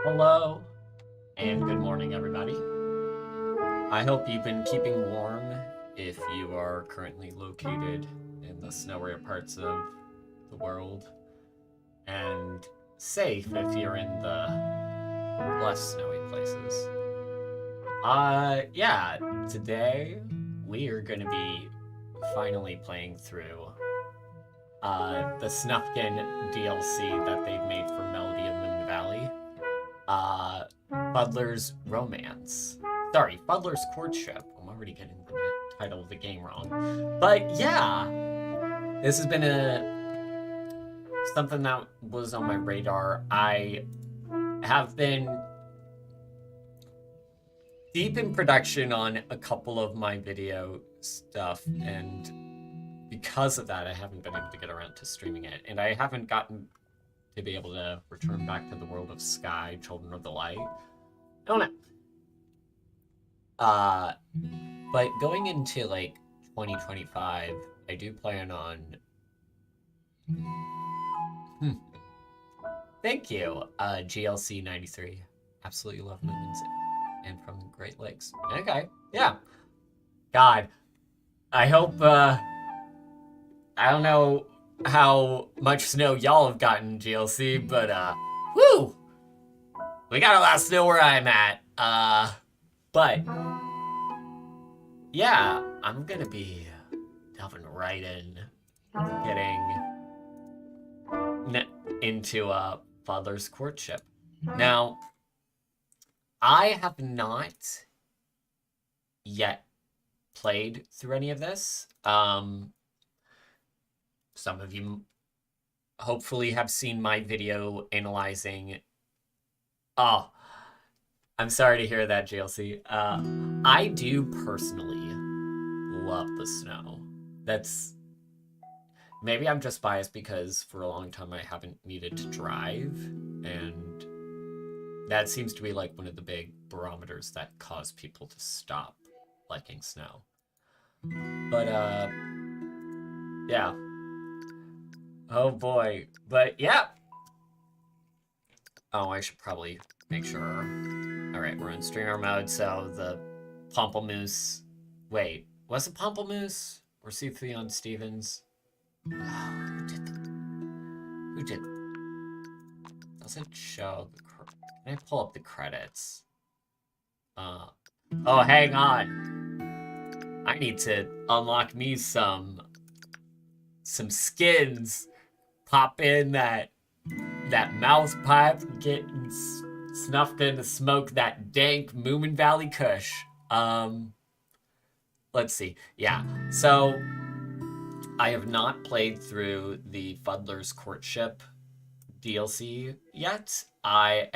Hello, and good morning, everybody. I hope you've been keeping warm if you are currently located in the snowier parts of the world, and safe if you're in the less snowy places. Yeah, today we are going to be finally playing through the Snufkin DLC that they've made for Melody of Moominvalley. Fuddler's Romance. Sorry, Fuddler's Courtship. I'm already getting the title of the game wrong. But yeah, this has been something that was on my radar. I have been deep in production on a couple of my video stuff, and because of that, I haven't been able to get around to streaming it, and I haven't gotten to be able to return back to the world of Sky, Children of the Light. I don't know. But going into like 2025, I do plan on. Thank you, GLC 93. Absolutely love Moomins and from Great Lakes. Okay, yeah. God, I hope. I don't know how much snow y'all have gotten, GLC, but woo! We got a lot of snow where I'm at. But yeah, I'm gonna be delving right in, getting into Father's Courtship. Now, I have not yet played through any of this. Some of you hopefully have seen my video analyzing. Oh, I'm sorry to hear that, JLC. I do personally love the snow. That's maybe I'm just biased because for a long time I haven't needed to drive, and that seems to be like one of the big barometers that cause people to stop liking snow. But yeah. Oh boy. But yeah. Oh, I should probably make sure. Alright, we're in streamer mode, so the Pomplamoose. Wait, was it Pomplamoose? Or Theon Stevens? Oh, who did that? Who did? Doesn't show the. Can I pull up the credits? Oh, hang on. I need to unlock me some skins. Pop in that mouth pipe, getting Snufkin to smoke that dank Moominvalley Kush. Let's see. Yeah, so I have not played through the Fuddler's Courtship DLC yet. I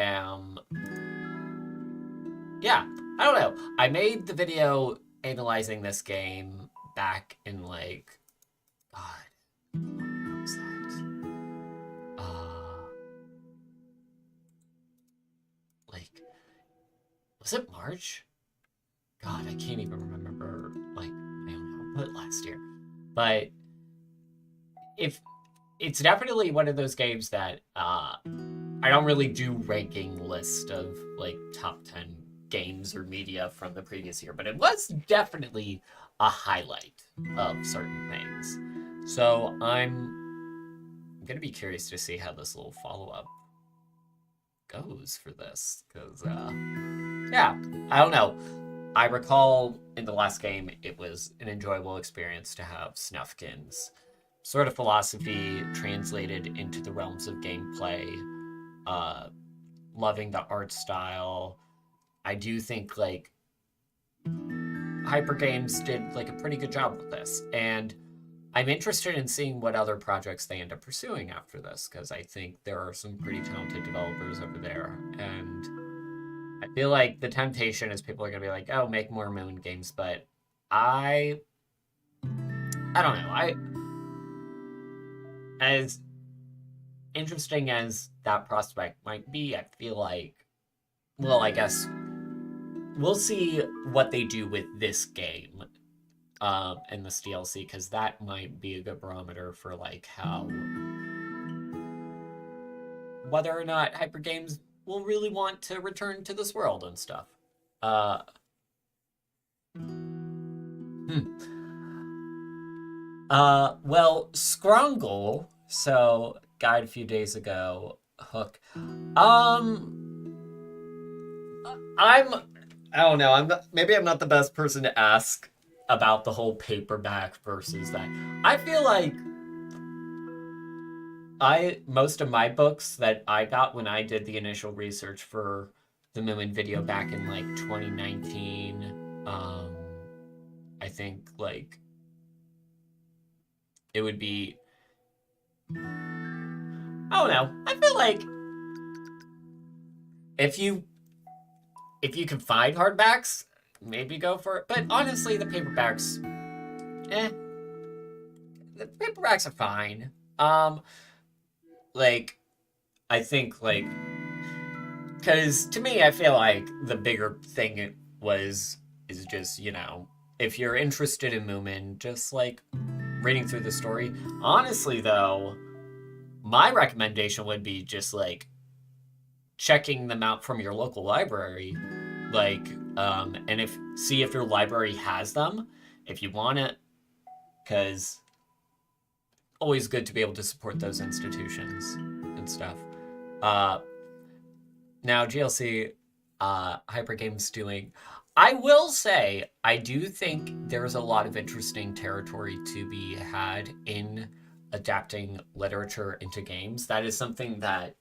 don't know. I made the video analyzing this game back in like, God, what was that? Was it March? God, I can't even remember like my own output last year. But if it's definitely one of those games that I don't really do ranking list of like top 10 games or media from the previous year, but it was definitely a highlight of certain things. So I'm gonna be curious to see how this little follow-up goes for this, because yeah, I don't know. I recall in the last game it was an enjoyable experience to have Snufkin's sort of philosophy translated into the realms of gameplay. Loving the art style. I do think like Hyper Games did like a pretty good job with this, and I'm interested in seeing what other projects they end up pursuing after this, because I think there are some pretty talented developers over there, and I feel like the temptation is people are going to be like, oh, make more Moon games, but I don't know. As interesting as that prospect might be, I feel like, well, I guess we'll see what they do with this game in this DLC, because that might be a good barometer for like how whether or not Hyper Games will really want to return to this world and stuff. Uh, well, Scrungle, so guide a few days ago, Hook. I don't know. Maybe I'm not the best person to ask about the whole paperback versus that. I feel like most of my books that I got when I did the initial research for the Moomin video back in like 2019, I think like it would be, I don't know. I feel like if you can find hardbacks, maybe go for it. But honestly, the paperbacks, the paperbacks are fine. Like, I think like, because to me, I feel like the bigger thing is just, you know, if you're interested in Moomin, just like reading through the story. Honestly, though, my recommendation would be just like checking them out from your local library, like, and see if your library has them, if you want it, because always good to be able to support those institutions and stuff. Now GLC, Hyper Games doing. I will say, I do think there's a lot of interesting territory to be had in adapting literature into games. That is something that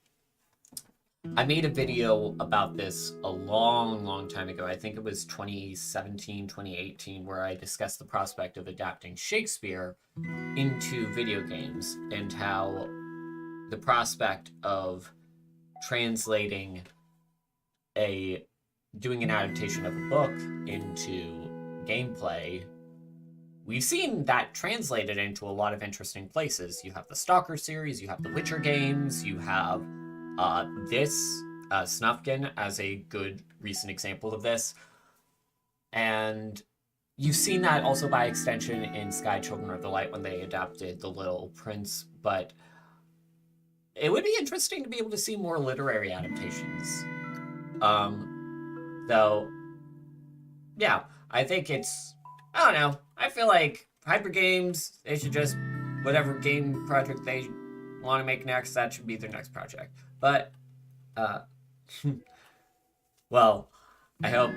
I made a video about this a long time ago. I think it was 2017, 2018, where I discussed the prospect of adapting Shakespeare into video games and how the prospect of translating doing an adaptation of a book into gameplay, we've seen that translated into a lot of interesting places. You have the Stalker series, you have the Witcher games, you have this Snufkin as a good recent example of this. And you've seen that also by extension in Sky Children of the Light when they adapted The Little Prince, but it would be interesting to be able to see more literary adaptations. Though, yeah, I think I don't know, I feel like Hyper Games, they should just, whatever game project they want to make next, that should be their next project. But, well, I hope,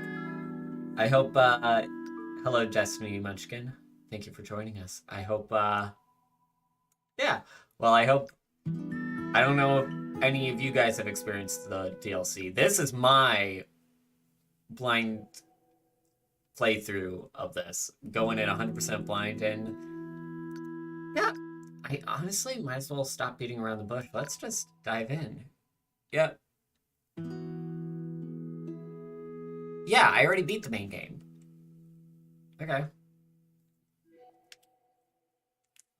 hello Destiny Munchkin, thank you for joining us. I hope, yeah, well, I hope, I don't know if any of you guys have experienced the DLC. This is my blind playthrough of this, going in 100% blind, and yeah, I honestly might as well stop beating around the bush. Let's just dive in. Yep. Yeah, I already beat the main game. Okay.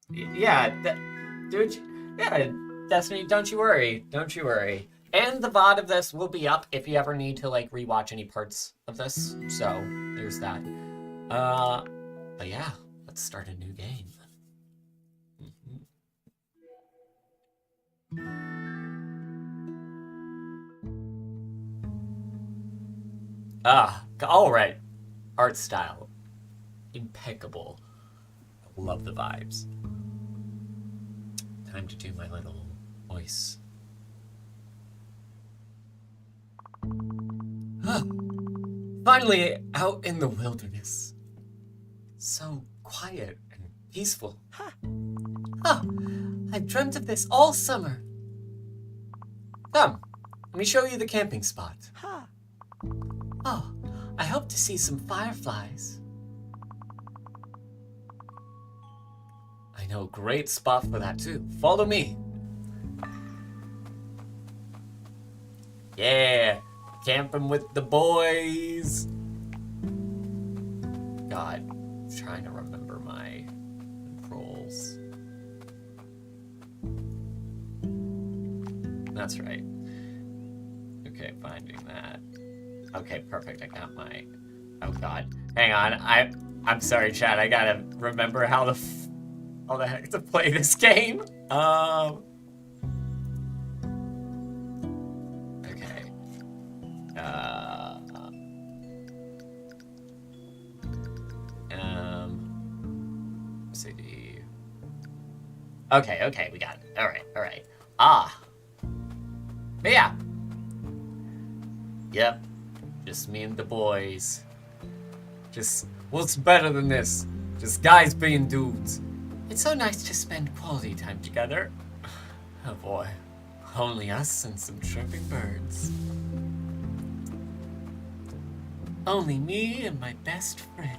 Yeah, dude, yeah, Destiny, don't you worry. Don't you worry. And the VOD of this will be up if you ever need to, like, rewatch any parts of this. So, there's that. But yeah, let's start a new game. All right. Art style. Impeccable. Love the vibes. Time to do my little voice. Finally out in the wilderness. So quiet and peaceful. I've dreamt of this all summer. Come, let me show you the camping spot. Oh, I hope to see some fireflies. I know a great spot for that too. Follow me. Yeah, camping with the boys. God, I'm trying to remember my controls. That's right. Okay, finding that. Okay, perfect. I got my... Oh God, hang on. I'm sorry, chat. I gotta remember how the heck to play this game. Okay. CD. Okay, we got it. Alright. Ah. But yeah. Yep. Just me and the boys. Just, what's better than this? Just guys being dudes. It's so nice to spend quality time together. Oh boy. Only us and some chirping birds. Only me and my best friend.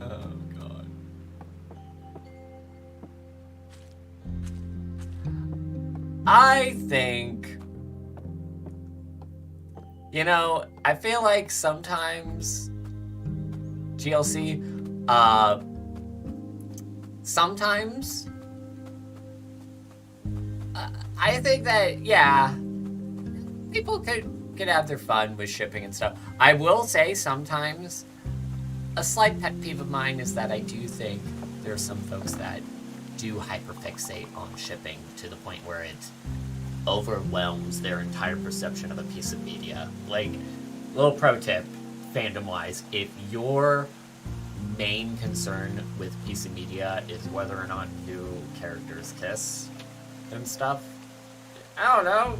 Oh god. I think, you know, I feel like sometimes GLC, sometimes I think that, yeah, people could have their fun with shipping and stuff. I will say sometimes a slight pet peeve of mine is that I do think there are some folks that do hyperfixate on shipping to the point where it overwhelms their entire perception of a piece of media. Like, little pro tip, fandom-wise, if your main concern with piece of media is whether or not new characters kiss and stuff, I don't know,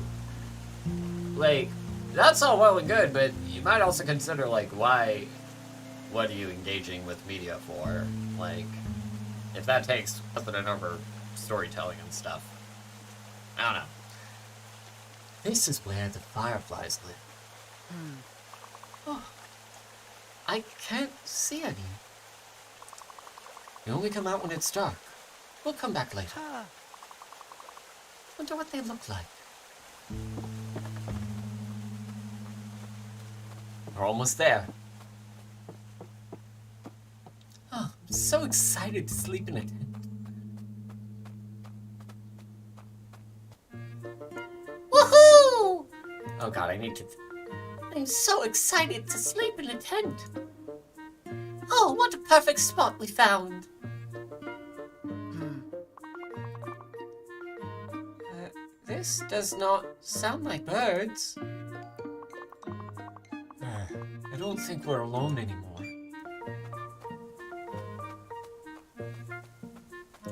like, that's all well and good, but you might also consider, like, what are you engaging with media for? Like, if that takes precedent over storytelling and stuff. I don't know. This is where the fireflies live. Oh, I can't see any. They only come out when it's dark. We'll come back later. Wonder what they look like. We're almost there. Oh, I'm so excited to sleep in a tent. Woohoo! Oh god, I'm so excited to sleep in a tent. Oh, what a perfect spot we found. This does not sound like birds. I don't think we're alone anymore.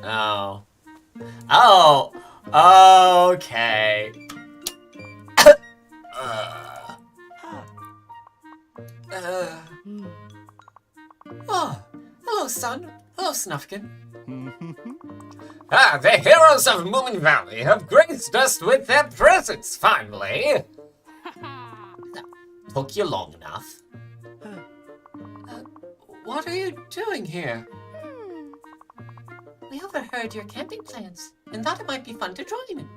Oh, okay. Oh, hello, son. Hello, Snufkin. The heroes of Moominvalley have graced us with their presence, finally. Took you long enough. What are you doing here? We overheard your camping plans and thought it might be fun to join.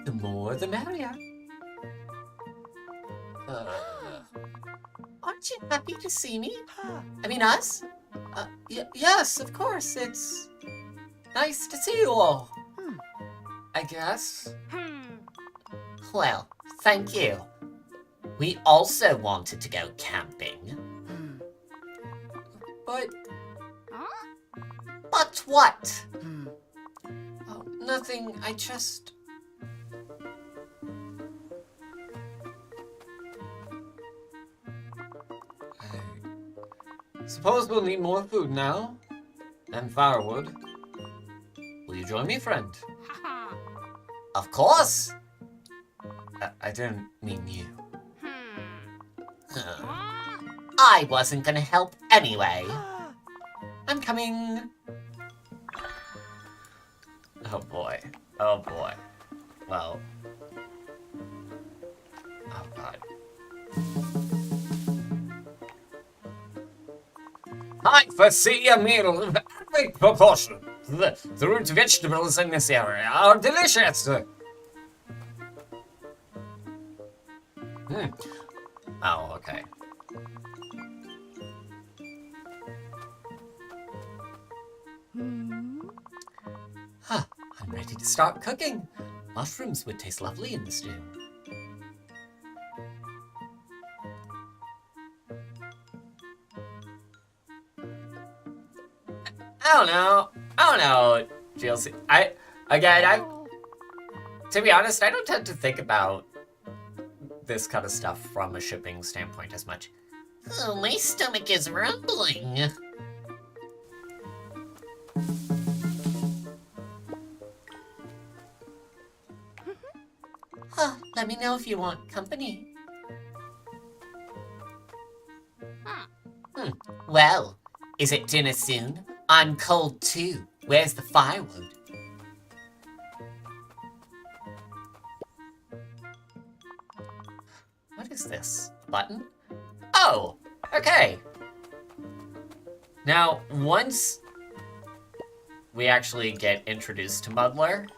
The more the merrier. Aren't you happy to see me? I mean us? Yes, of course. It's nice to see you all. I guess. Well, thank you. We also wanted to go camping. But what? Oh, nothing. I just... I suppose we'll need more food now. And firewood. Will you join me, friend? Of course! I don't mean you. I wasn't gonna help anyway. I'm coming. Oh boy. Oh boy. Well. Oh god. I foresee a meal of epic proportion. The root vegetables in this area are delicious. Oh, okay. I'm ready to start cooking. Mushrooms would taste lovely in the stew. I don't know, GLC. Again, to be honest, I don't tend to think about this kind of stuff from a shipping standpoint as much. Oh, my stomach is rumbling. Let me know if you want company. Well, is it dinner soon? I'm cold too. Where's the firewood? What is this? Button? Oh, okay. Now, once we actually get introduced to Fuddler,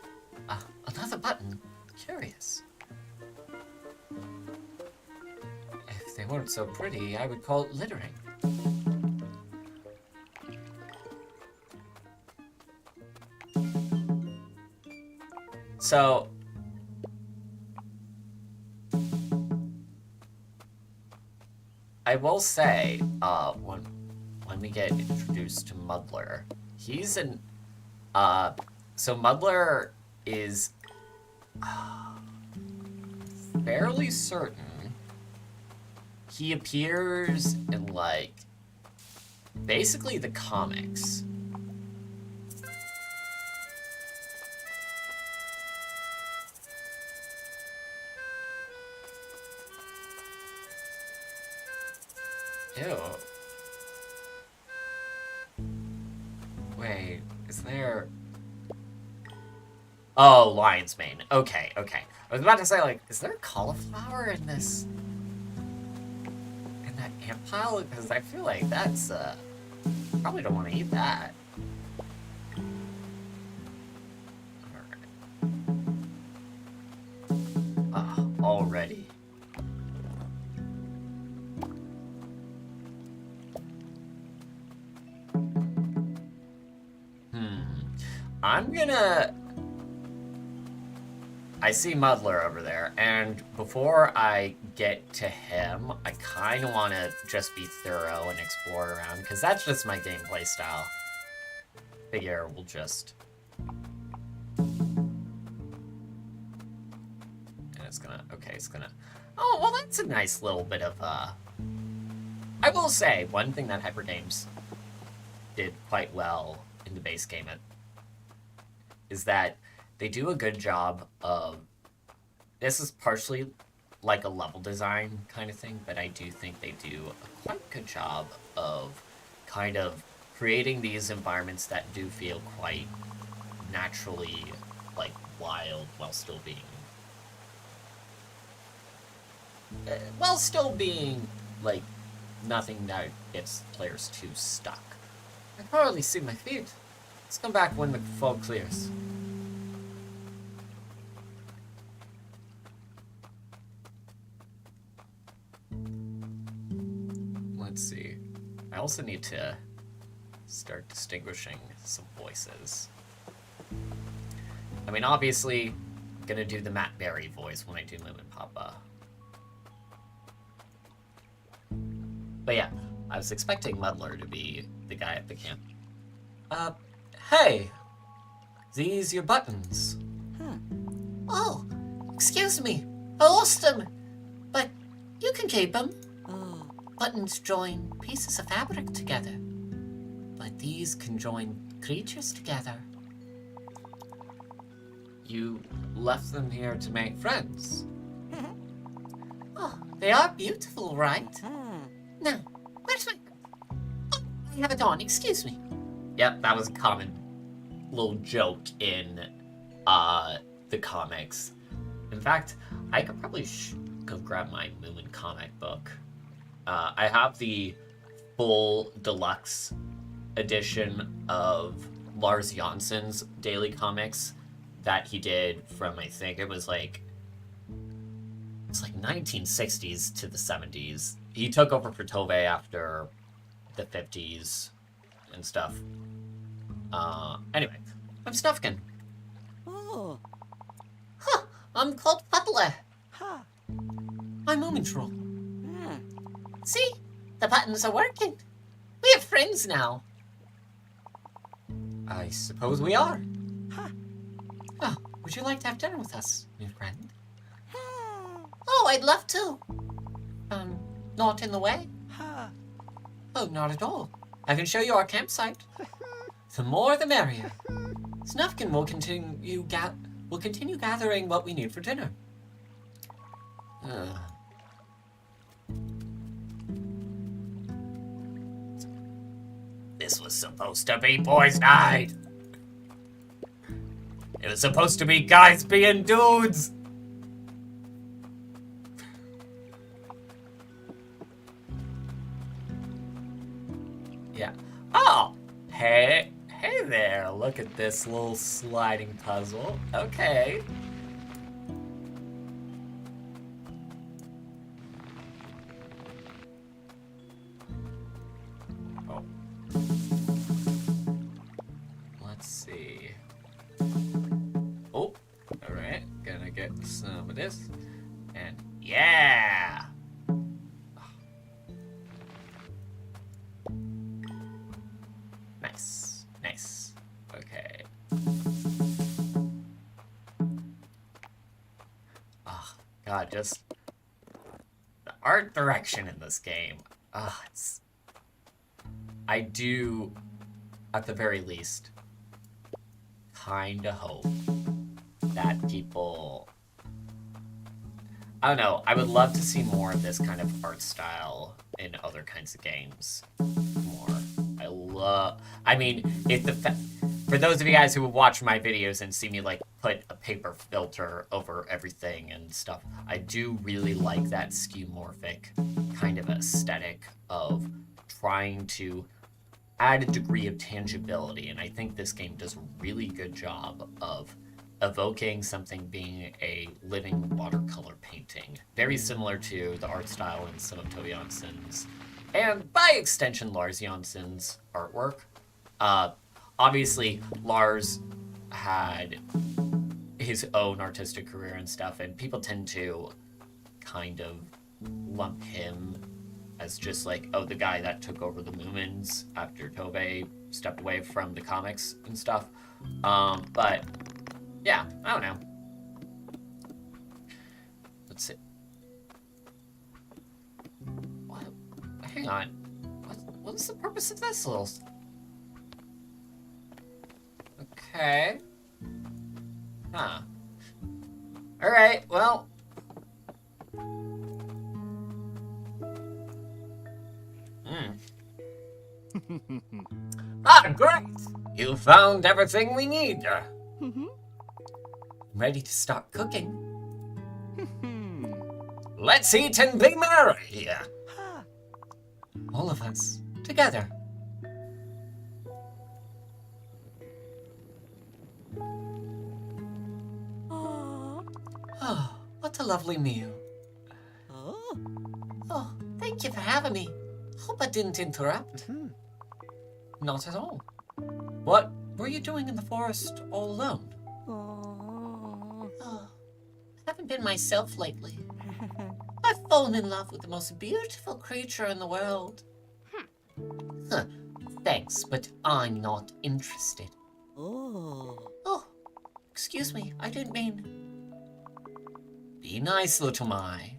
another button. Curious. If they weren't so pretty, I would call it littering. So, I will say, when we get introduced to Fuddler, he's an, so Fuddler is fairly certain he appears in, like, basically the comics. Ew. Wait, is there... Oh, lion's mane. Okay, okay. I was about to say, like, is there cauliflower in this? In that ant pile? Because I feel like that's, probably don't want to eat that. Alright. Already. I'm gonna... I see Fuddler over there, and before I get to him, I kind of want to just be thorough and explore around, because that's just my gameplay style. Figure we'll just... And it's gonna... Okay, it's gonna... Oh, well, that's a nice little bit of, I will say, one thing that Hyper Games did quite well in the base game is that they do a good job of, this is partially like a level design kind of thing, but I do think they do a quite good job of kind of creating these environments that do feel quite naturally, like, wild while still being, like, nothing that gets players too stuck. I can hardly see my feet. Let's come back when the fog clears. Let's see. I also need to start distinguishing some voices. I mean, obviously, I'm gonna do the Matt Berry voice when I do Moomin Papa. But yeah, I was expecting Fuddler to be the guy at the camp. Hey! These your buttons. Oh, excuse me. I lost them. But you can keep them. Buttons join pieces of fabric together. But these can join creatures together. You left them here to make friends. Oh, they are beautiful, right? Now, where's my... Oh, I have it on, excuse me. Yep, that was a common little joke in the comics. In fact, I could probably go grab my Moomin comic book. I have the full deluxe edition of Lars Jansson's daily comics that he did from, I think it was like 1960s to the 70s. He took over for Tove after the 50s and stuff. Anyway, I'm Snufkin. Oh. Huh, I'm called Fuddler. Huh. I'm Moomin Troll. See? The buttons are working. We have friends now. I suppose we are. Huh. would you like to have dinner with us, new friend? Oh, I'd love to. Not in the way? Oh, not at all. I can show you our campsite. The more the merrier. Snufkin will continue gathering what we need for dinner. This was supposed to be boys' night. It was supposed to be guys being dudes. Yeah. Oh, hey there. Look at this little sliding puzzle. Okay. Oh. Let's see. Oh, all right. Gonna get some of this. And yeah. Nice, nice. Okay. Oh, God, just the art direction in this game. I do, at the very least, kind of hope that people, I don't know, I would love to see more of this kind of art style in other kinds of games. I mean, for those of you guys who have watched my videos and see me like put a paper filter over everything and stuff, I do really like that skeuomorphic kind of aesthetic of trying to add a degree of tangibility, and I think this game does a really good job of evoking something being a living watercolor painting, very similar to the art style in some of Tove Jansson's, and by extension, Lars Jansson's artwork. Obviously, Lars had his own artistic career and stuff, and people tend to kind of lump him as just like, oh, the guy that took over the Moomins after Tove stepped away from the comics and stuff. But, yeah, I don't know. Let's see. What? Hang on. What's the purpose of this little... Okay. Huh. Alright, well... Great! You found everything we need. Ready to start cooking. Let's eat and be merry. All of us, together. Oh, what a lovely meal. Oh, thank you for having me. Hope I didn't interrupt. Not at all. What were you doing in the forest all alone? Oh, I haven't been myself lately. I've fallen in love with the most beautiful creature in the world. Huh. Thanks, but I'm not interested. Oh, excuse me, I didn't mean... Be nice, little Mai.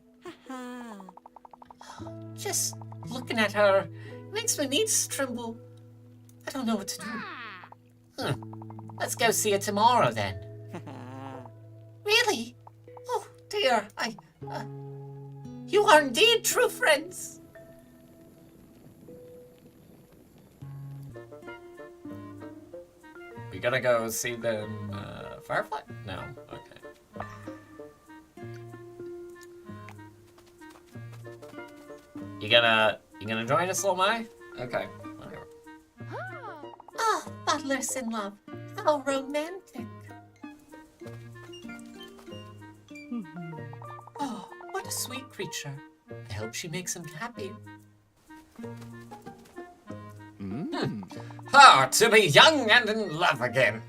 Just looking at her makes my knees tremble. I don't know what to do. Let's go see her tomorrow, then. Really? Oh, dear, you are indeed true friends. We gotta go see them, Firefly? No, okay. You gonna join us, little Mai? Okay, whatever. Oh, Fuddler's in love. How romantic. Oh, what a sweet creature. I hope she makes him happy. Ah, to be young and in love again.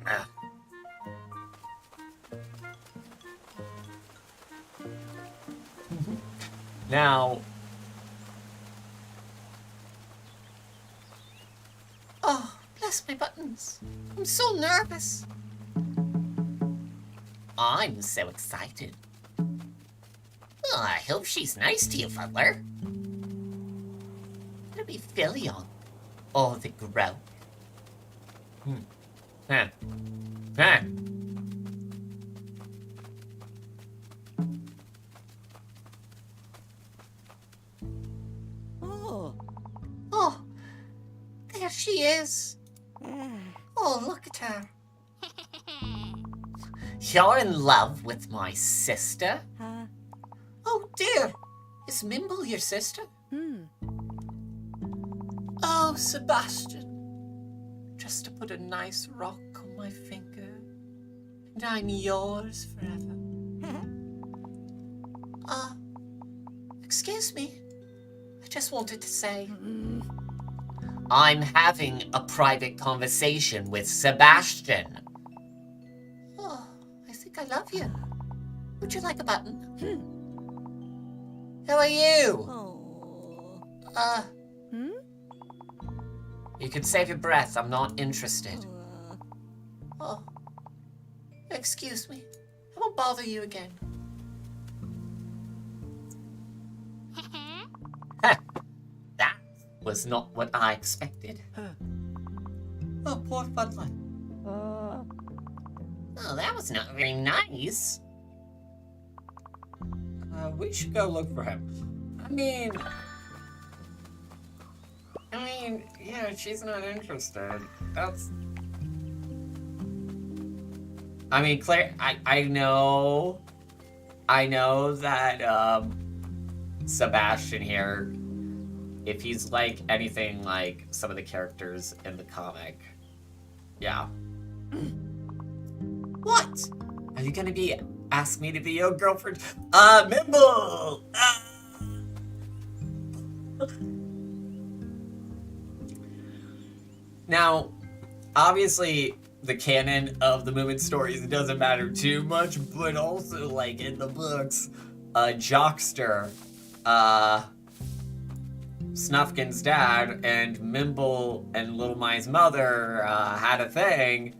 Now... Oh, bless my buttons. I'm so nervous. I'm so excited. Oh, I hope she's nice to you, Fuddler. It'll be filial. All the growth. Huh. Huh. Oh, there she is. Oh, look at her. You're in love with my sister? Oh, dear. Is Mimble your sister? Oh, Sebastian. Just to put a nice rock on my finger, and I'm yours forever. Excuse me. I just wanted to say... I'm having a private conversation with Sebastian. Oh, I think I love you. Would you like a button? Who are you? You can save your breath. I'm not interested. Oh, excuse me. I won't bother you again. That was not what I expected. Oh, poor Fuddler. Oh, that was not very nice. We should go look for him. I mean, yeah, she's not interested. That's... I mean, Claire, I know that, Sebastian here, if he's like anything like some of the characters in the comic, yeah. What? Are you gonna ask me to be your girlfriend? Mimble! Now, obviously, the canon of the Moomin stories doesn't matter too much, but also, like, in the books, Jockster, Snufkin's dad, and Mimble and Little Mai's mother, had a thing.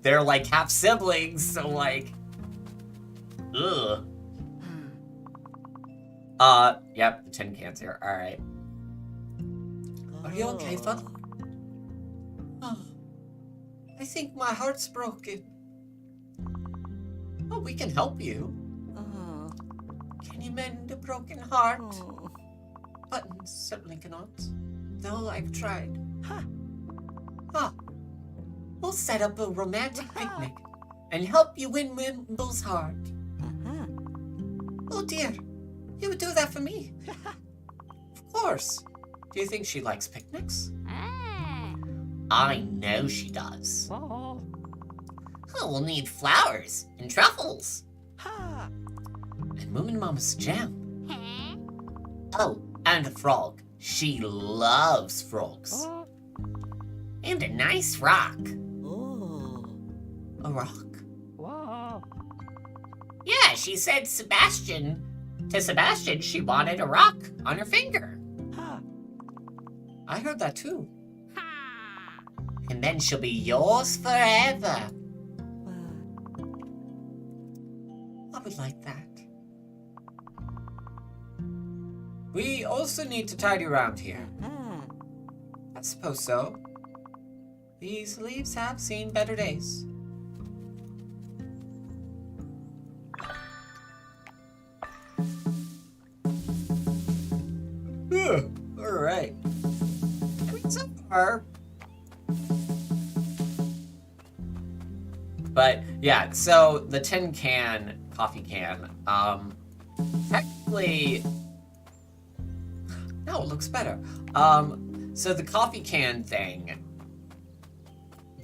They're, like, half-siblings, so, like... Ugh. Yep, the tin can's here. Alright. Are you okay, Fuddler? Oh, I think my heart's broken. Oh, we can help you. Can you mend a broken heart? Buttons certainly cannot. Though I've tried. We'll set up a romantic picnic and help you win Mimble's heart. Oh dear, you would do that for me? Of course. Do you think she likes picnics? I know she does. Oh, we'll need flowers and truffles. And Moomin Mama's jam. Oh, and a frog. She loves frogs. And a nice rock. A rock? Wow. Yeah, she said to Sebastian she wanted a rock on her finger. I heard that too. And then she'll be yours forever. I would like that. We also need to tidy around here. I suppose so. These leaves have seen better days. Alright. I mean, so far. But, yeah, so the tin can, coffee can, technically... No, it looks better. So the coffee can thing,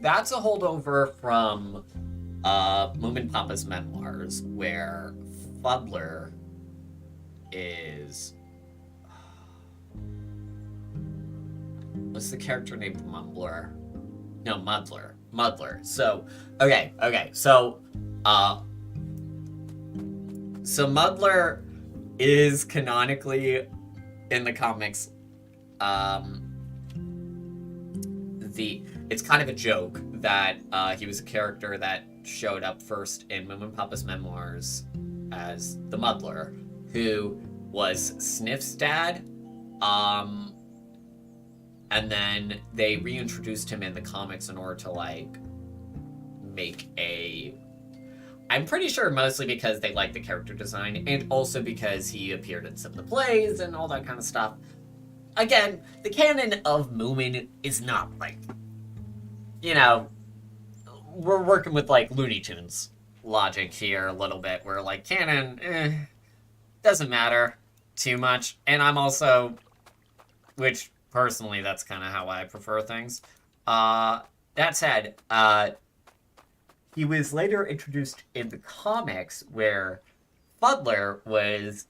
that's a holdover from Moomin Papa's memoirs, where Fuddler is... What's the character named Mumbler? No, Muddler. Muddler. So, okay. So Muddler is canonically in the comics. It's kind of a joke that he was a character that showed up first in Moomin Papa's memoirs as the Muddler, who was Sniff's dad. And then they reintroduced him in the comics in order to, like, make a... I'm pretty sure mostly because they liked the character design, and also because he appeared in some of the plays and all that kind of stuff. Again, the canon of Moomin is not, like... You know, we're working with, like, Looney Tunes logic here a little bit, where, like, canon, doesn't matter too much. And I'm also... Which... Personally, that's kind of how I prefer things. That said, he was later introduced in the comics where Fuddler was,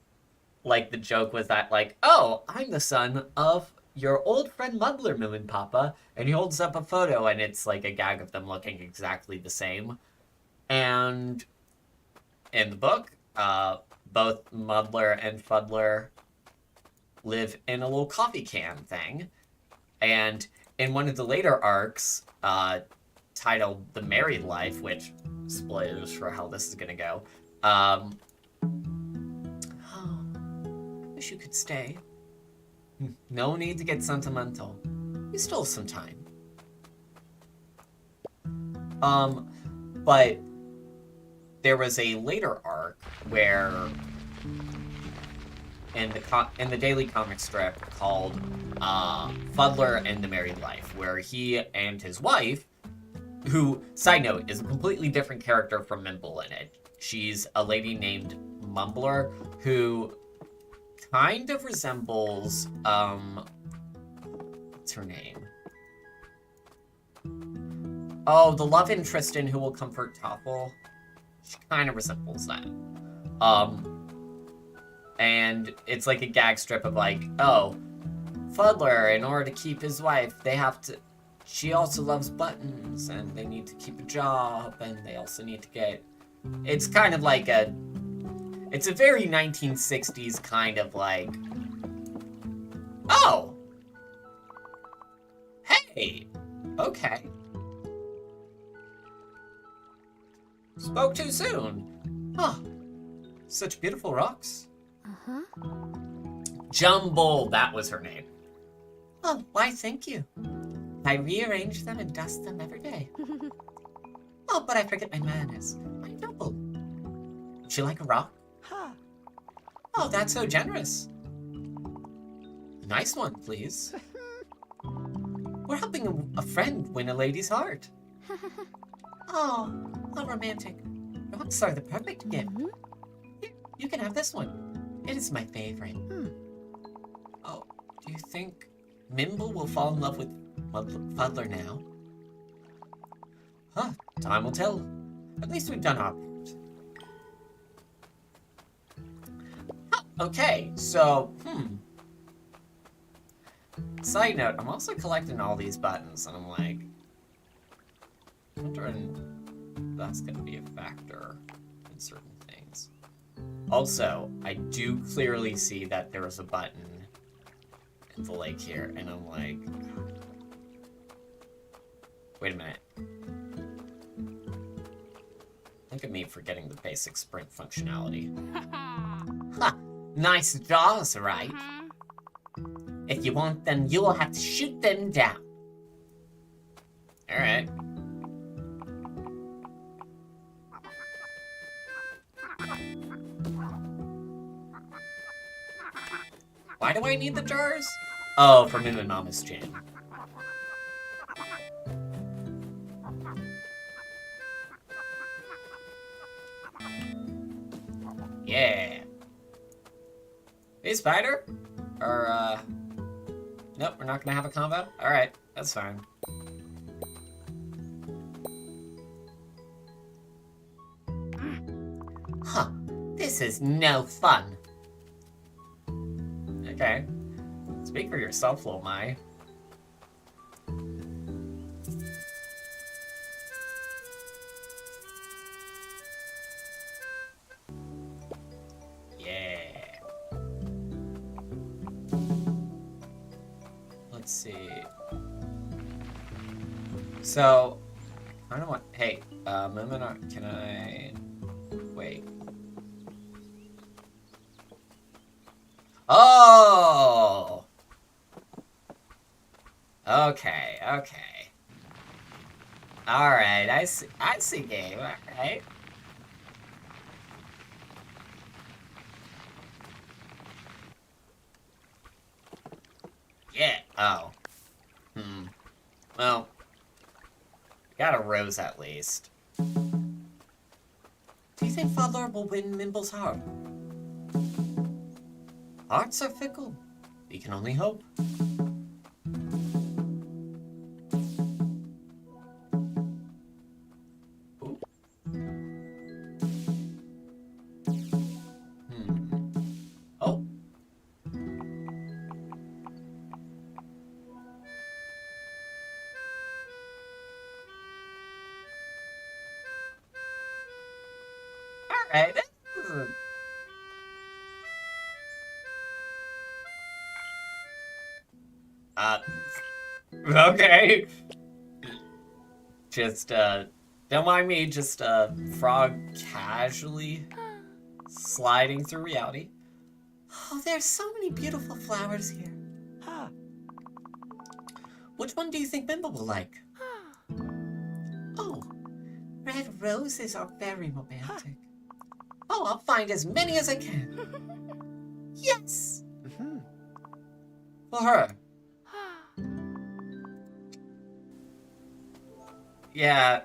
like, the joke was that, like, oh, I'm the son of your old friend Muddler, Moomin Papa, and he holds up a photo, and it's, like, a gag of them looking exactly the same. And in the book, both Muddler and Fuddler live in a little coffee can thing. And in one of the later arcs, titled The Married Life, which, spoilers for how this is gonna go, oh, wish you could stay. No need to get sentimental. We still have some time. But there was a later arc where in the daily comic strip called Fuddler and the Married Life, where he and his wife, who, side note, is a completely different character from Mimble in it. She's a lady named Mumbler, who kind of resembles, what's her name? Oh, the love interest in Who Will Comfort Topple. She kind of resembles that. And it's like a gag strip of like, oh, Fuddler, in order to keep his wife, they have to... She also loves buttons, and they need to keep a job, and they also need to get... It's kind of like a... It's a very 1960s kind of like... Oh! Hey! Okay. Spoke too soon. Huh. Such beautiful rocks. Uh-huh. Jumble, that was her name. Oh, why, thank you. I rearrange them and dust them every day. Oh, but I forget my manners. My double. Would you like a rock? Huh. Oh, that's so generous. A nice one, please. We're helping a friend win a lady's heart. Oh, how romantic. Rocks are the perfect gift. Mhm. Here, you can have this one. It is my favorite. Oh, do you think Mimble will fall in love with Fuddler now? Huh, time will tell. At least we've done our part. Huh, okay, so, Side note, I'm also collecting all these buttons, and I'm like, wondering if that's going to be a factor in certain things. Also, I do clearly see that there is a button in the lake here, and I'm like... Wait a minute. Look at me forgetting the basic sprint functionality. Ha! Nice jaws, right? If you want them, you will have to shoot them down. Alright. Why do I need the jars? Oh, for Moomin Mama's jam. Yeah. Hey, Spider? Or, nope, we're not gonna have a combo? Alright, that's fine. Huh, this is no fun. Okay. Speak for yourself, little Mai. Yeah. Let's see. So, I don't want... Hey, Moomin, can I... Wait. Oh! Okay, okay. Alright, I see game, alright. Yeah, oh. Well, got a rose at least. Do you think Fuddler will win Mimble's heart? Hearts are fickle. We can only hope. Ooh. Oh. Alright, this is a... Okay. Just, don't mind me, just, frog casually sliding through reality. Oh, there's so many beautiful flowers here. Huh. Which one do you think Bimbo will like? Oh, red roses are very romantic. Oh, I'll find as many as I can. Yes! For her. Yeah.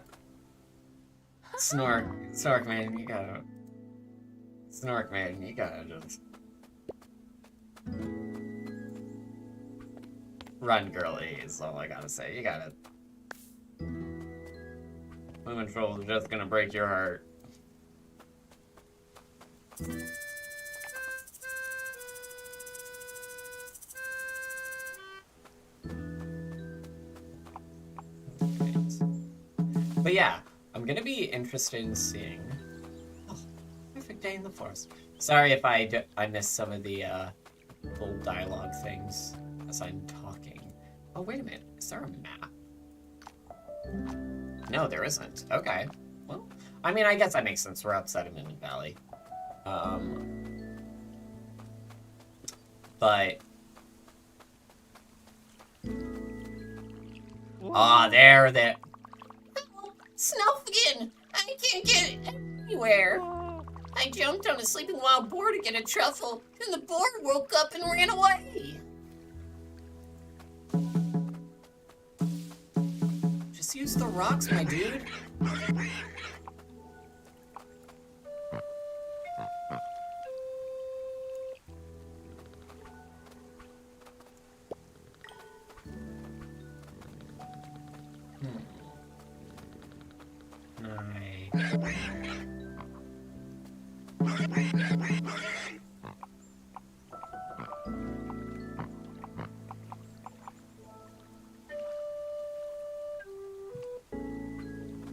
Snork man, you gotta... Snork man, you gotta just... Run, girly, is all I gotta say. You gotta... Moomin trolls are just gonna break your heart. But yeah, I'm gonna be interested in seeing... Oh, perfect day in the forest. Sorry if I missed some of the little dialogue things as I'm talking. Oh, wait a minute. Is there a map? No, there isn't. Okay. Well, I mean, I guess that makes sense. We're outside of Moominvalley. But... Ah, there. Snufkin! I can't get anywhere. I jumped on a sleeping wild boar to get a truffle, and the boar woke up and ran away. Just use the rocks, my dude.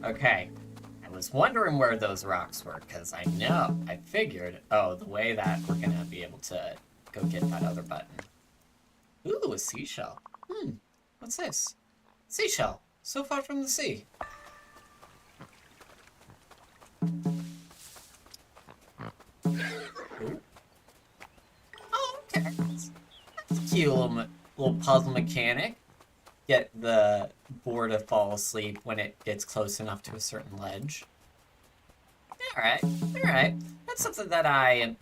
Okay, I was wondering where those rocks were, because I figured, oh, the way that we're gonna be able to go get that other button. Ooh, a seashell. What's this? Seashell, so far from the sea. Ooh. Oh, okay. That's a cute little puzzle mechanic. Get the boar to fall asleep when it gets close enough to a certain ledge. Alright. That's something that I am...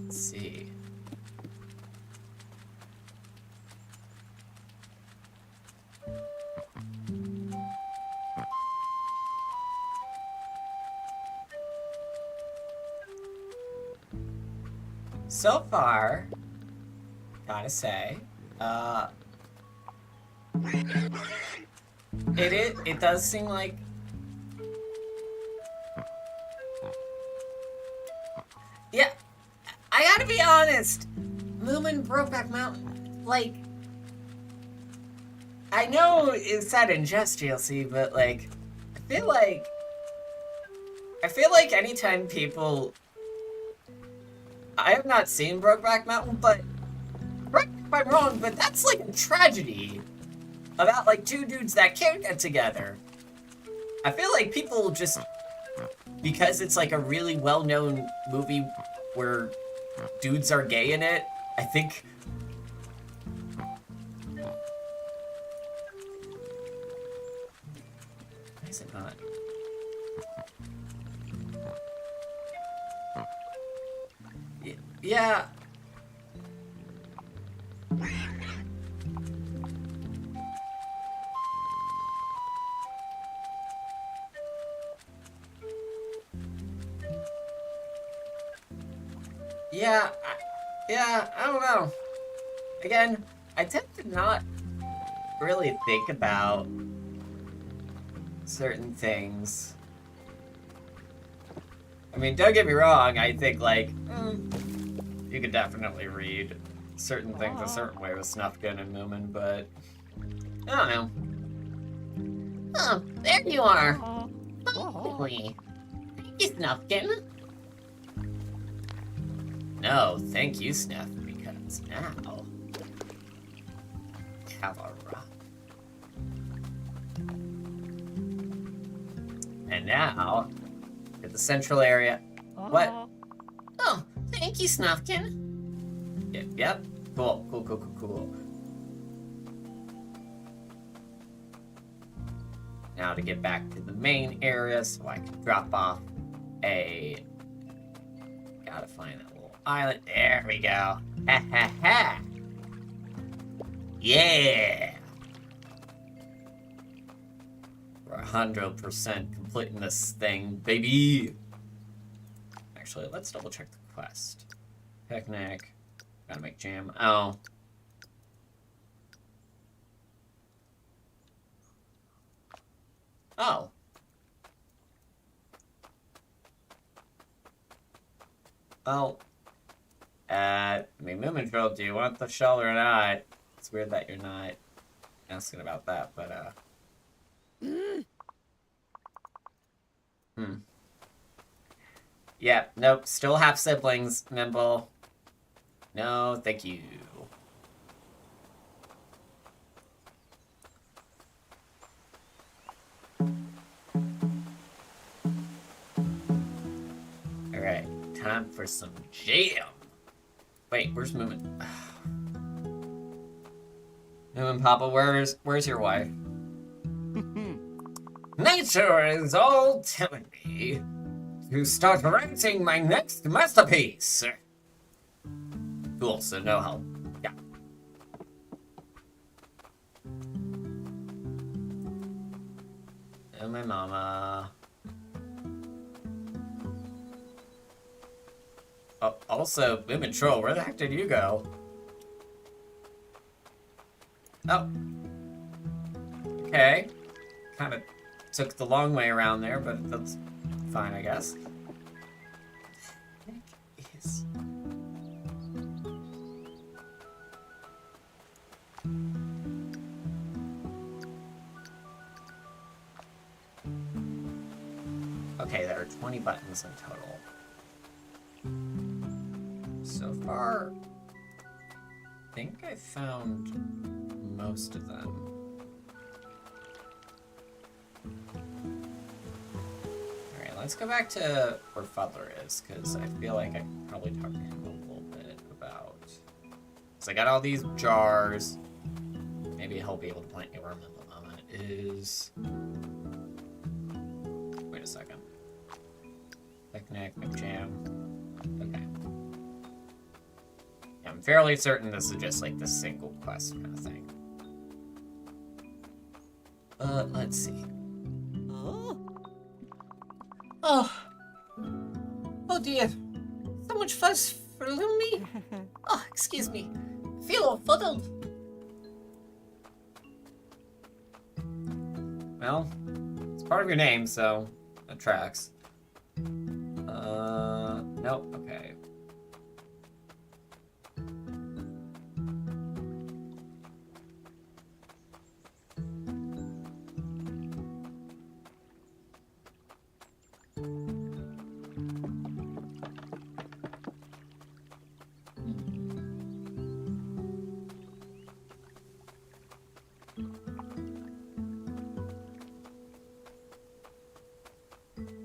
see. So far, gotta say, it does seem like yeah, I gotta be honest. Moomin Brokeback Mountain. Like, I know it's set in just GLC, but like, I feel like anytime people, I have not seen Brokeback Mountain, but correct me if I'm wrong, but that's like a tragedy about like two dudes that can't get together. I feel like people just, because it's like a really well-known movie where dudes are gay in it, I think. Why is it not? Yeah. I don't know. Again, I tend to not really think about certain things. I mean, don't get me wrong, I think, like, you could definitely read certain things a certain way with Snufkin and Moomin, but I don't know. Oh, there you are. Finally. Thank you, Snufkin. No, thank you, Snuff, because now we have a rock. And now, at the central area. What? Oh, thank you, Snufkin. Yep. Cool. Now to get back to the main area so I can drop off a... Gotta find that little island. There we go. Ha ha ha. Yeah. We're 100% completing this thing, baby. Actually, let's double check the quest. Picnic. Gotta make jam. Oh. Oh. Well, I mean, Moominville, do you want the shell or not? It's weird that you're not asking about that, but, Yeah, nope, still half siblings, Nimble. No, thank you. Alright, time for some jam. Wait, where's Moomin? Moomin Papa, where's your wife? Nature is all telling me to start writing my next masterpiece. Cool, so no help. Yeah. And my mama. Oh, also, Moomin Troll, where the heck did you go? Oh. Okay. Kind of took the long way around there, but that's fine, I guess. Heck is... Okay, there are 20 buttons in total. So far, I think I found most of them. Alright, let's go back to where Fuddler is, because I feel like I can probably talk to him a little bit about... So I got all these jars. Maybe he'll be able to point me where Mama is. Wait a second. Picnic, McJam. Okay. Yeah, I'm fairly certain this is just like the single quest kind of thing. Let's see. Oh dear. So much fuss for me. Oh, excuse me. I feel all fuddled. Well, it's part of your name, so that tracks. Nope, okay.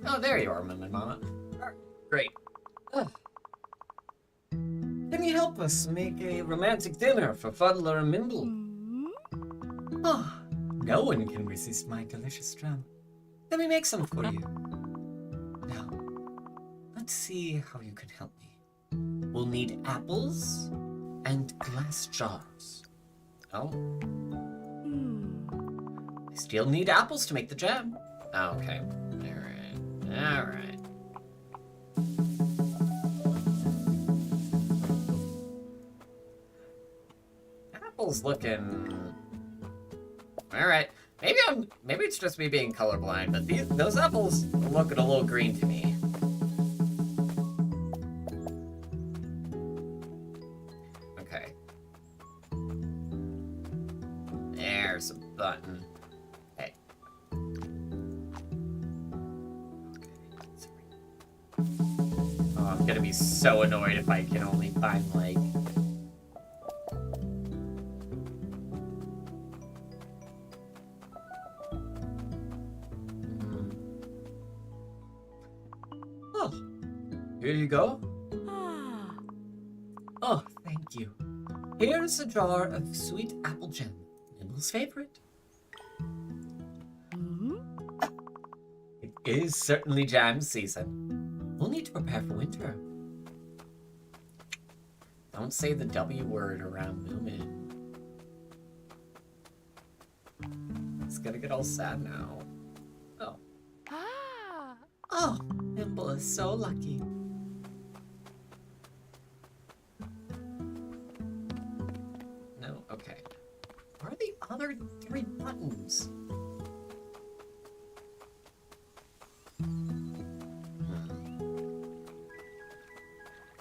Oh, there you are, Moomin Mama. Great. Ugh. Can you help us make a romantic dinner for Fuddler and Mimble? Oh, no one can resist my delicious drum. Let me make some for you. Now, let's see how you can help me. We'll need apples and glass jars. Oh. I still need apples to make the jam. Okay. Alright. Apples looking... Alright. Maybe it's just me being colorblind, but those apples are looking a little green to me. Okay. There's a button. Hey. Oh, I'm gonna be so annoyed if I can only find, like... Oh, here you go. Oh, thank you. Here's a jar of sweet apple jam, Nimble's favorite. It is certainly jam season. We'll need to prepare for winter. Don't say the W word around Moomin. It's gonna get all sad now. Oh. Oh, Nimble is so lucky. No, okay. Where are the other 3 buttons?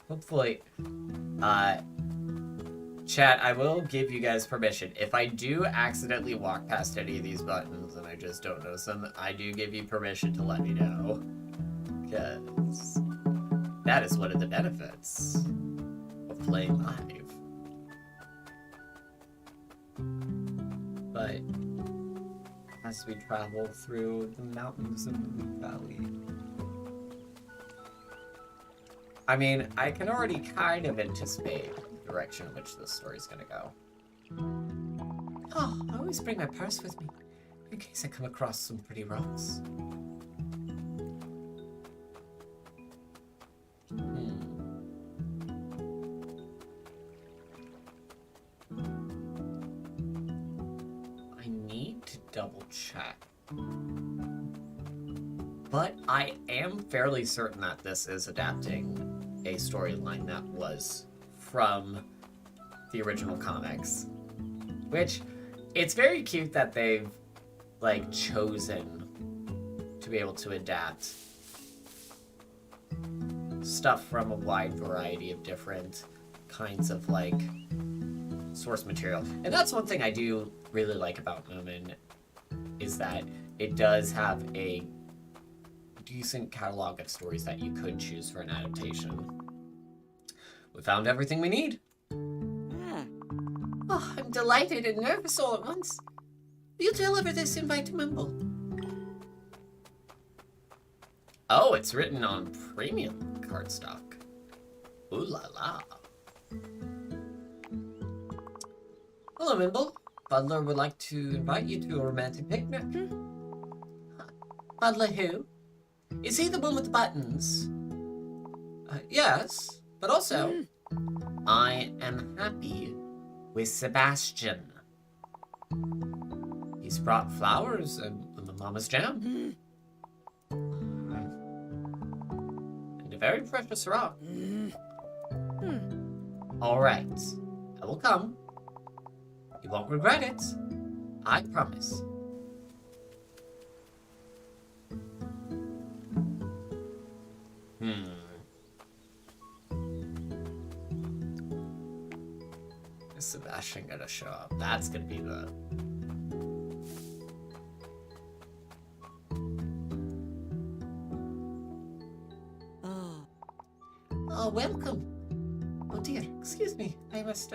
Hopefully, chat, I will give you guys permission. If I do accidentally walk past any of these buttons and I just don't notice them, I do give you permission to let me know. Because that is one of the benefits of playing live. But as we travel through the mountains of Moominvalley, I mean, I can already kind of anticipate the direction in which this story's gonna go. Oh, I always bring my purse with me, in case I come across some pretty rocks. I need to double check. But I am fairly certain that this is adapting a storyline that was from the original comics. Which, it's very cute that they've, like, chosen to be able to adapt stuff from a wide variety of different kinds of, like, source material. And that's one thing I do really like about Moomin, is that it does have a decent catalog of stories that you could choose for an adaptation. We found everything we need. Oh, I'm delighted and nervous all at once. Will you deliver this invite to Mimble? Oh, it's written on premium cardstock. Ooh la la. Hello, Mimble. Fuddler would like to invite you to a romantic picnic. Fuddler who? Is he the one with the buttons? Yes, but also, I am happy with Sebastian. He's brought flowers and the mama's jam. And a very precious rock. All right, I will come. You won't regret it. I promise. Is Sebastian gonna show up? That's gonna be the... Oh, welcome. Oh dear, excuse me. I must,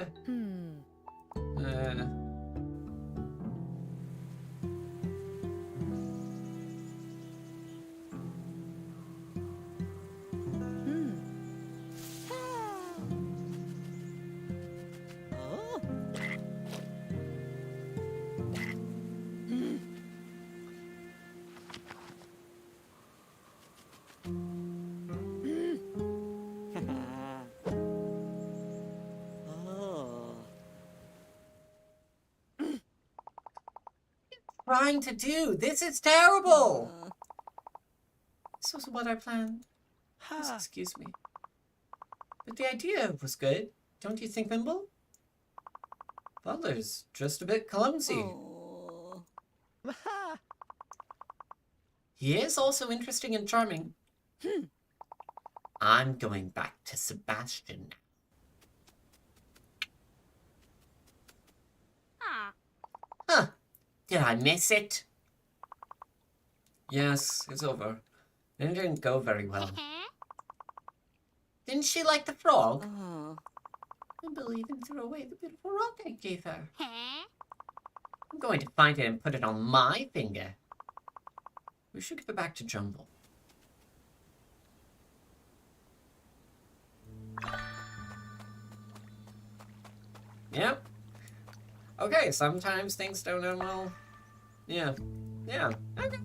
trying to do? This is terrible! This was what I planned. Please excuse me. But the idea was good, don't you think, Mimble? Fuddler's just a bit clumsy. He is also interesting and charming. I'm going back to Sebastian now. Huh. Did I miss it? Yes, it's over. It didn't go very well. Didn't she like the frog? I believe even threw away the beautiful rock I gave her. I'm going to find it and put it on my finger. We should give it back to Jumble. Yep. Okay, sometimes things don't end well. Yeah. Okay.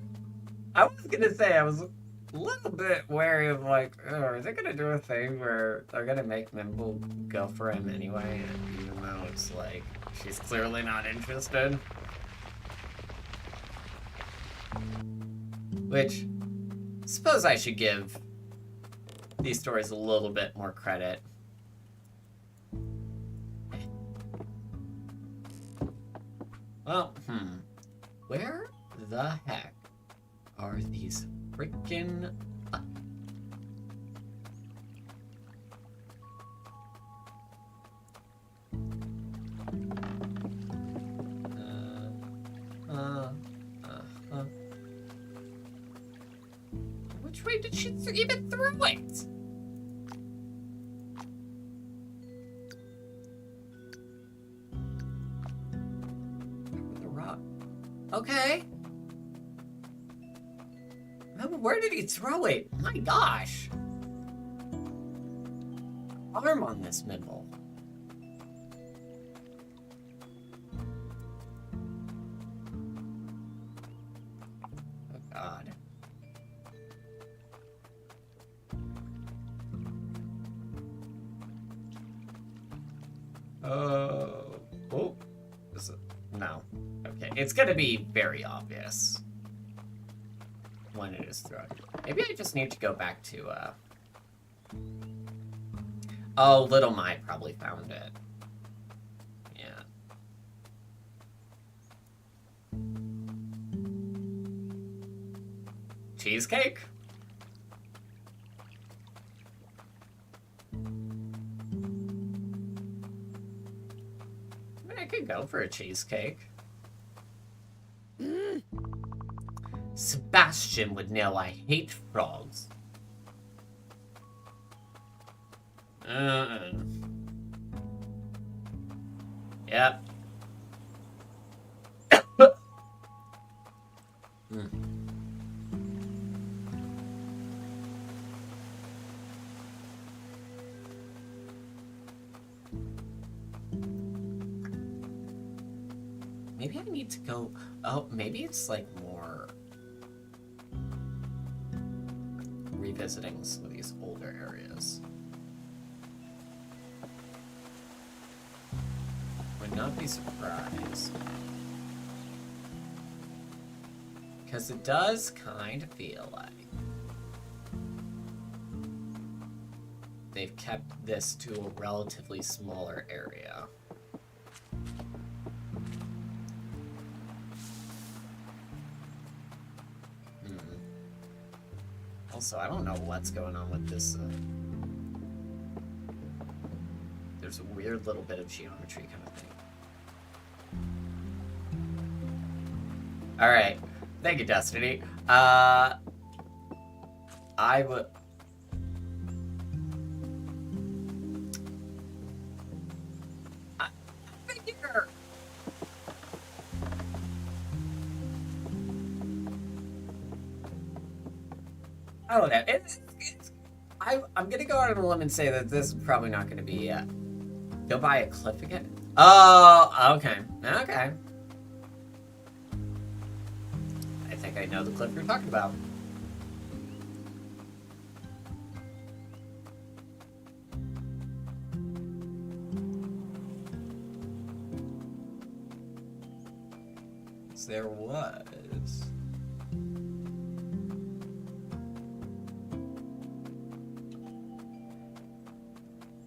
I was gonna say, I was a little bit wary of like, oh, are they gonna do a thing where they're gonna make Mimble go for him anyway, even though it's like, she's clearly not interested? Which, suppose I should give these stories a little bit more credit. Well, where the heck are these freaking... Which way did she even throw it? The rock. Okay. Where did he throw it? My gosh. Arm on this Mimble. Oh God. Oh. Is it? No. Okay. It's gonna be very obvious when it is thrown. Maybe I just need to go back to, Oh, Little Mai probably found it. Yeah. Cheesecake? I could go for a cheesecake. Sebastian would know I hate frogs. Yep. Maybe I need to go... Oh, maybe it's like more... revisiting some of these older areas. Would not be surprised. Because it does kind of feel like they've kept this to a relatively smaller area. Also, I don't know what's going on with this. There's a weird little bit of geometry kind of thing. Alright. Thank you, Destiny. I would... Figure! I don't know. I'm gonna go out on a limb and say that this is probably not gonna be go by a cliff again. Oh, okay. Okay. I think I know the cliff you're talking about. there was.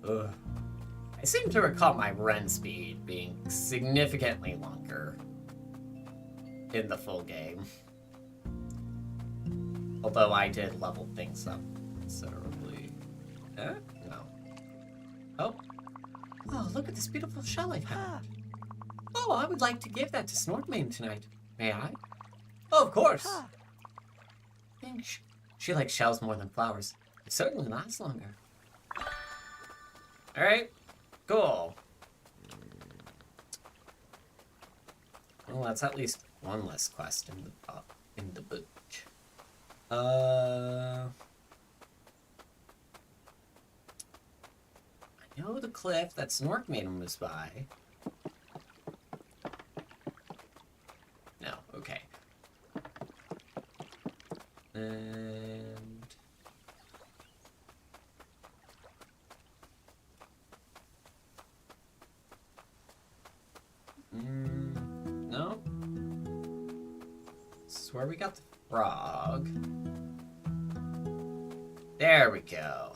Ugh. I seem to recall my run speed being significantly longer in the full game. Although I did level things up considerably. No. Oh. Oh, look at this beautiful shell I found. Oh, I would like to give that to Snufkin tonight. May I? Oh, of course. I think she likes shells more than flowers. It certainly lasts longer. Alright, cool. Well, that's at least one less quest in the book. I know the cliff that Snufkin was by. No, okay. And... no. This is where we got the frog. There we go.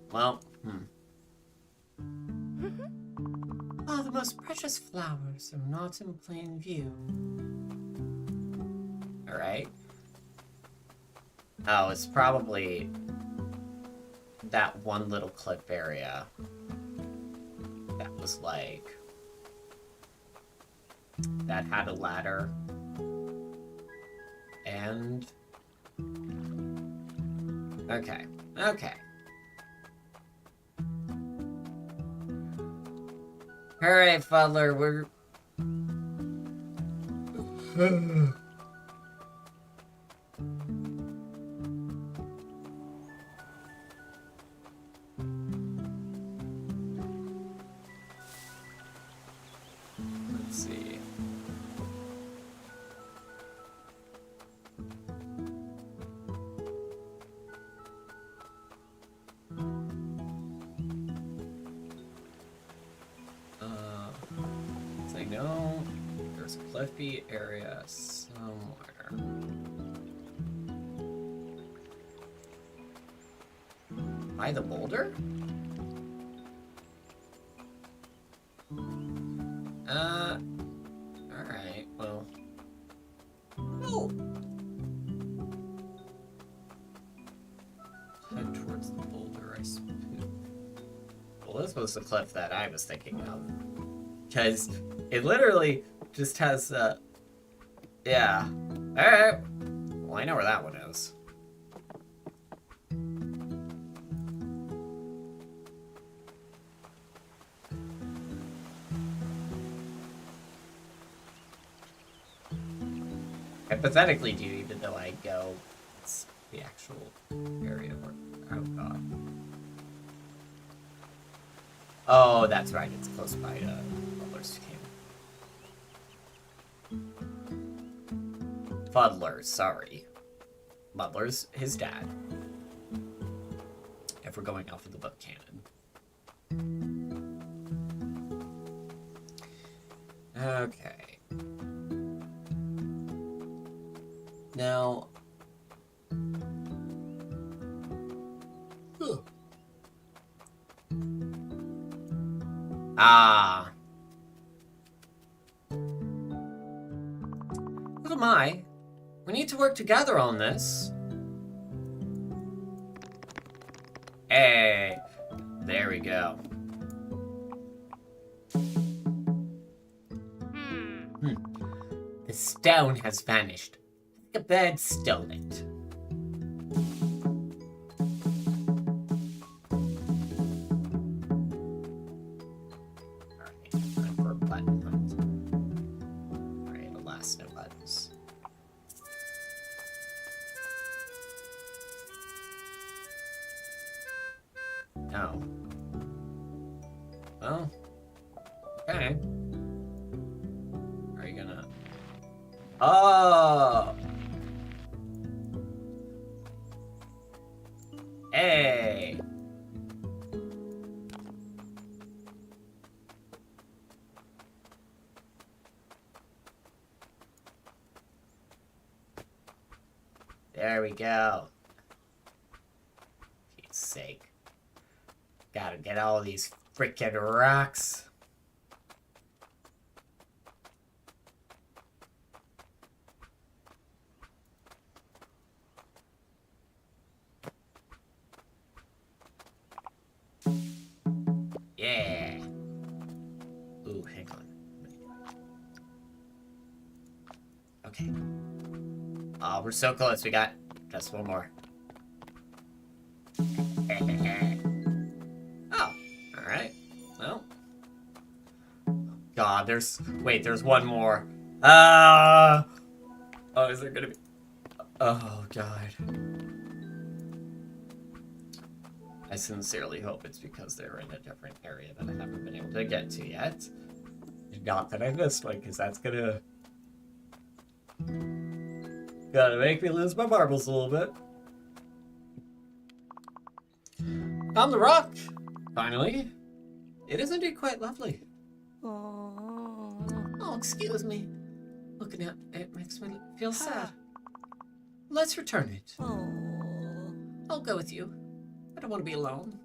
Well, Ah, the most precious flowers are not in plain view. Alright. Oh, it's probably that one little cliff area that was like... that had a ladder. And... okay. Alright, Fuddler, we're... Let's see. I know there's a cliffy area somewhere. By the boulder? Alright, well. Oh! Head towards the boulder, I suppose. Well, this was the cliff that I was thinking of. Because it literally just has, yeah. Alright. Well, I know where that one is. Hypothetically, do even though I go, it's the actual area where, oh god. Oh, that's right, it's close by to Fuddler's camp. Fuddler, sorry. Fuddler's his dad. If we're going off of the book canon. Okay. Now... Ah. What am I? We need to work together on this. Hey. There we go. The stone has vanished. A bird stole it. Alright, time for a button hunt. Alright, alas, no buttons. No. Well, okay. Are you gonna... Oh! Hey! There we go. For Pete's sake. Gotta get all these freaking rocks. Yeah. Ooh, hang on. Okay. Oh, we're so close. We got just one more. Oh, alright. Well. God, there's one more. Oh, is there gonna be... Oh, God. I sincerely hope it's because they're in a different area that I haven't been able to get to yet. Not that I missed one, because that's gonna make me lose my marbles a little bit. Found the rock! Finally. It is indeed quite lovely. Oh, excuse me. Looking at it makes me feel sad. Let's return it. I'll go with you. I don't want to be alone.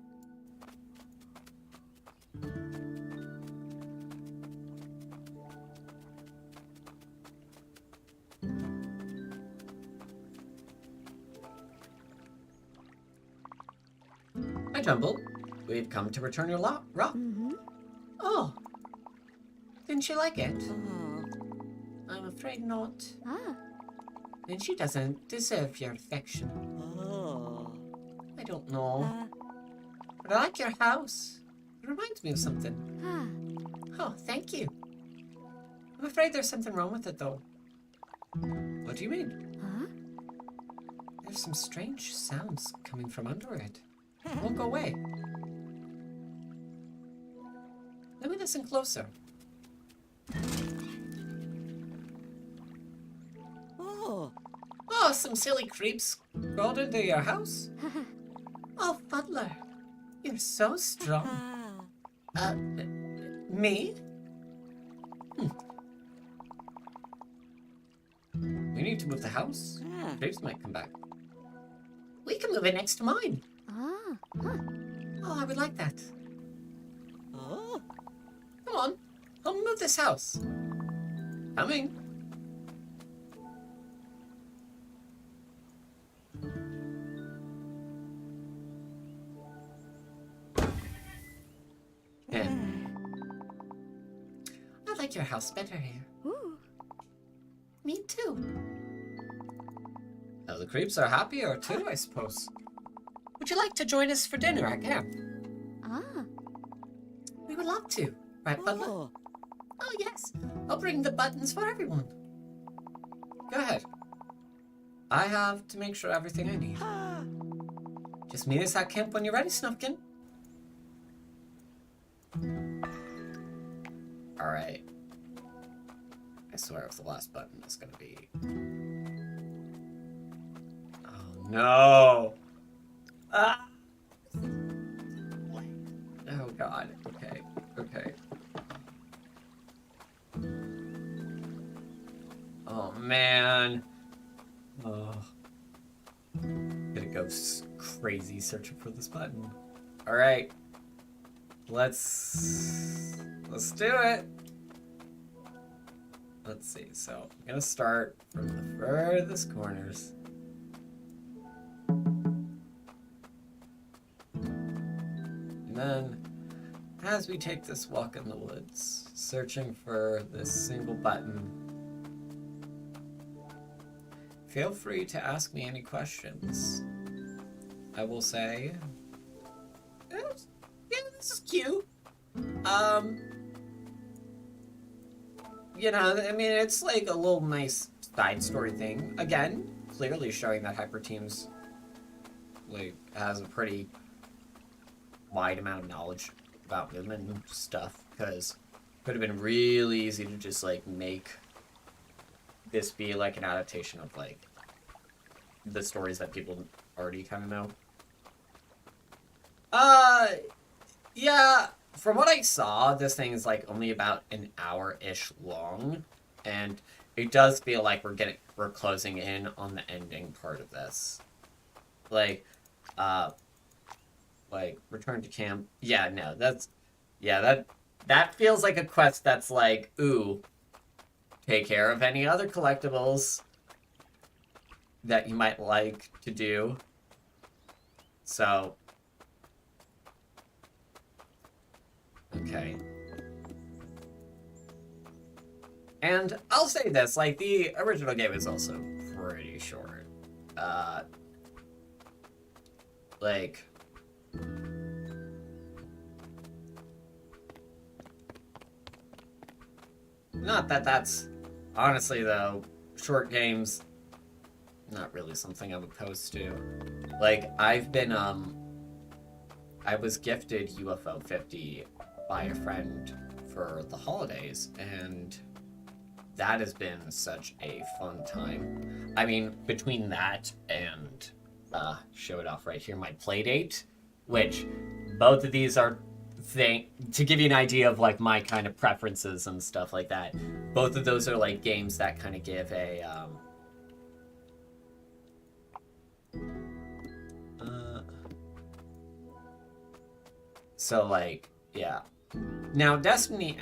Hi, Jumble. We've come to return your rock. Oh. Didn't you like it? I'm afraid not. Then she doesn't deserve your affection. I don't know. But I like your house. It reminds me of something. Oh, thank you. I'm afraid there's something wrong with it, though. What do you mean? There's some strange sounds coming from under it. It won't go away. Let me listen closer. Oh, some silly creeps crawled into your house? Oh, Fuddler, you're so strong. Me? We need to move the house. Creeps might come back. We can move it next to mine. Oh, I would like that. Come on, I'll move this house. Coming. Yeah. I like your house better here. Me too. Oh, the creeps are happier too, I suppose. Would you like to join us for dinner at camp? We would love to. Right, Fuddler? Oh, yes. I'll bring the buttons for everyone. Go ahead. I have to make sure everything I need. Just meet us at camp when you're ready, Snufkin. Alright. I swear if the last button is gonna be... Oh, no! Ah! Oh, God. Okay. Okay. Oh, man. Oh. Gonna go crazy searching for this button. Alright. Let's do it. Let's see. So, I'm gonna start from the furthest corners. And then, as we take this walk in the woods, searching for this single button, feel free to ask me any questions. I will say, yeah, this is cute. You know, I mean, it's like a little nice side story thing. Again, clearly showing that Hyper Teams, like, has a pretty wide amount of knowledge about Moomin stuff, because it could have been really easy to just, like, make this be, like, an adaptation of, like, the stories that people already kind of know. Yeah, from what I saw, this thing is, like, only about an hour-ish long, and it does feel like we're closing in on the ending part of this. Like, uh, like return to camp. Yeah, no, that feels like a quest that's like, ooh, take care of any other collectibles that you might like to do. So, okay. And I'll say this, like, the original game is also pretty short. Like, not that that's, honestly though, short games, not really something I'm opposed to. Like, I was gifted UFO 50 by a friend for the holidays, and that has been such a fun time. I mean, between that and show it off right here, my Playdate, which both of these are to give you an idea of like my kind of preferences and stuff like that. Both of those are like games that kind of give a so like yeah. Now Destiny,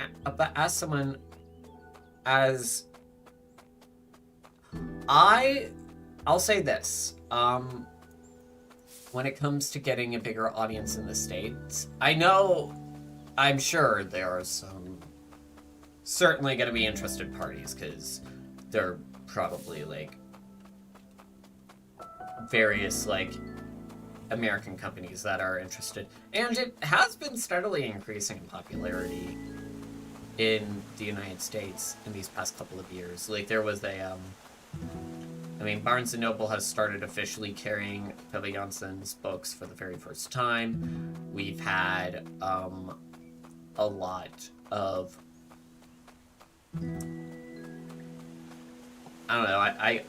as someone as I'll say this. When it comes to getting a bigger audience in the States, I'm sure there are some certainly going to be interested parties, because they're probably like various like American companies that are interested. And it has been steadily increasing in popularity in the United States in these past couple of years. Like there was Barnes & Noble has started officially carrying Pippa Janssen's books for the very first time. We've had a lot of... I don't know,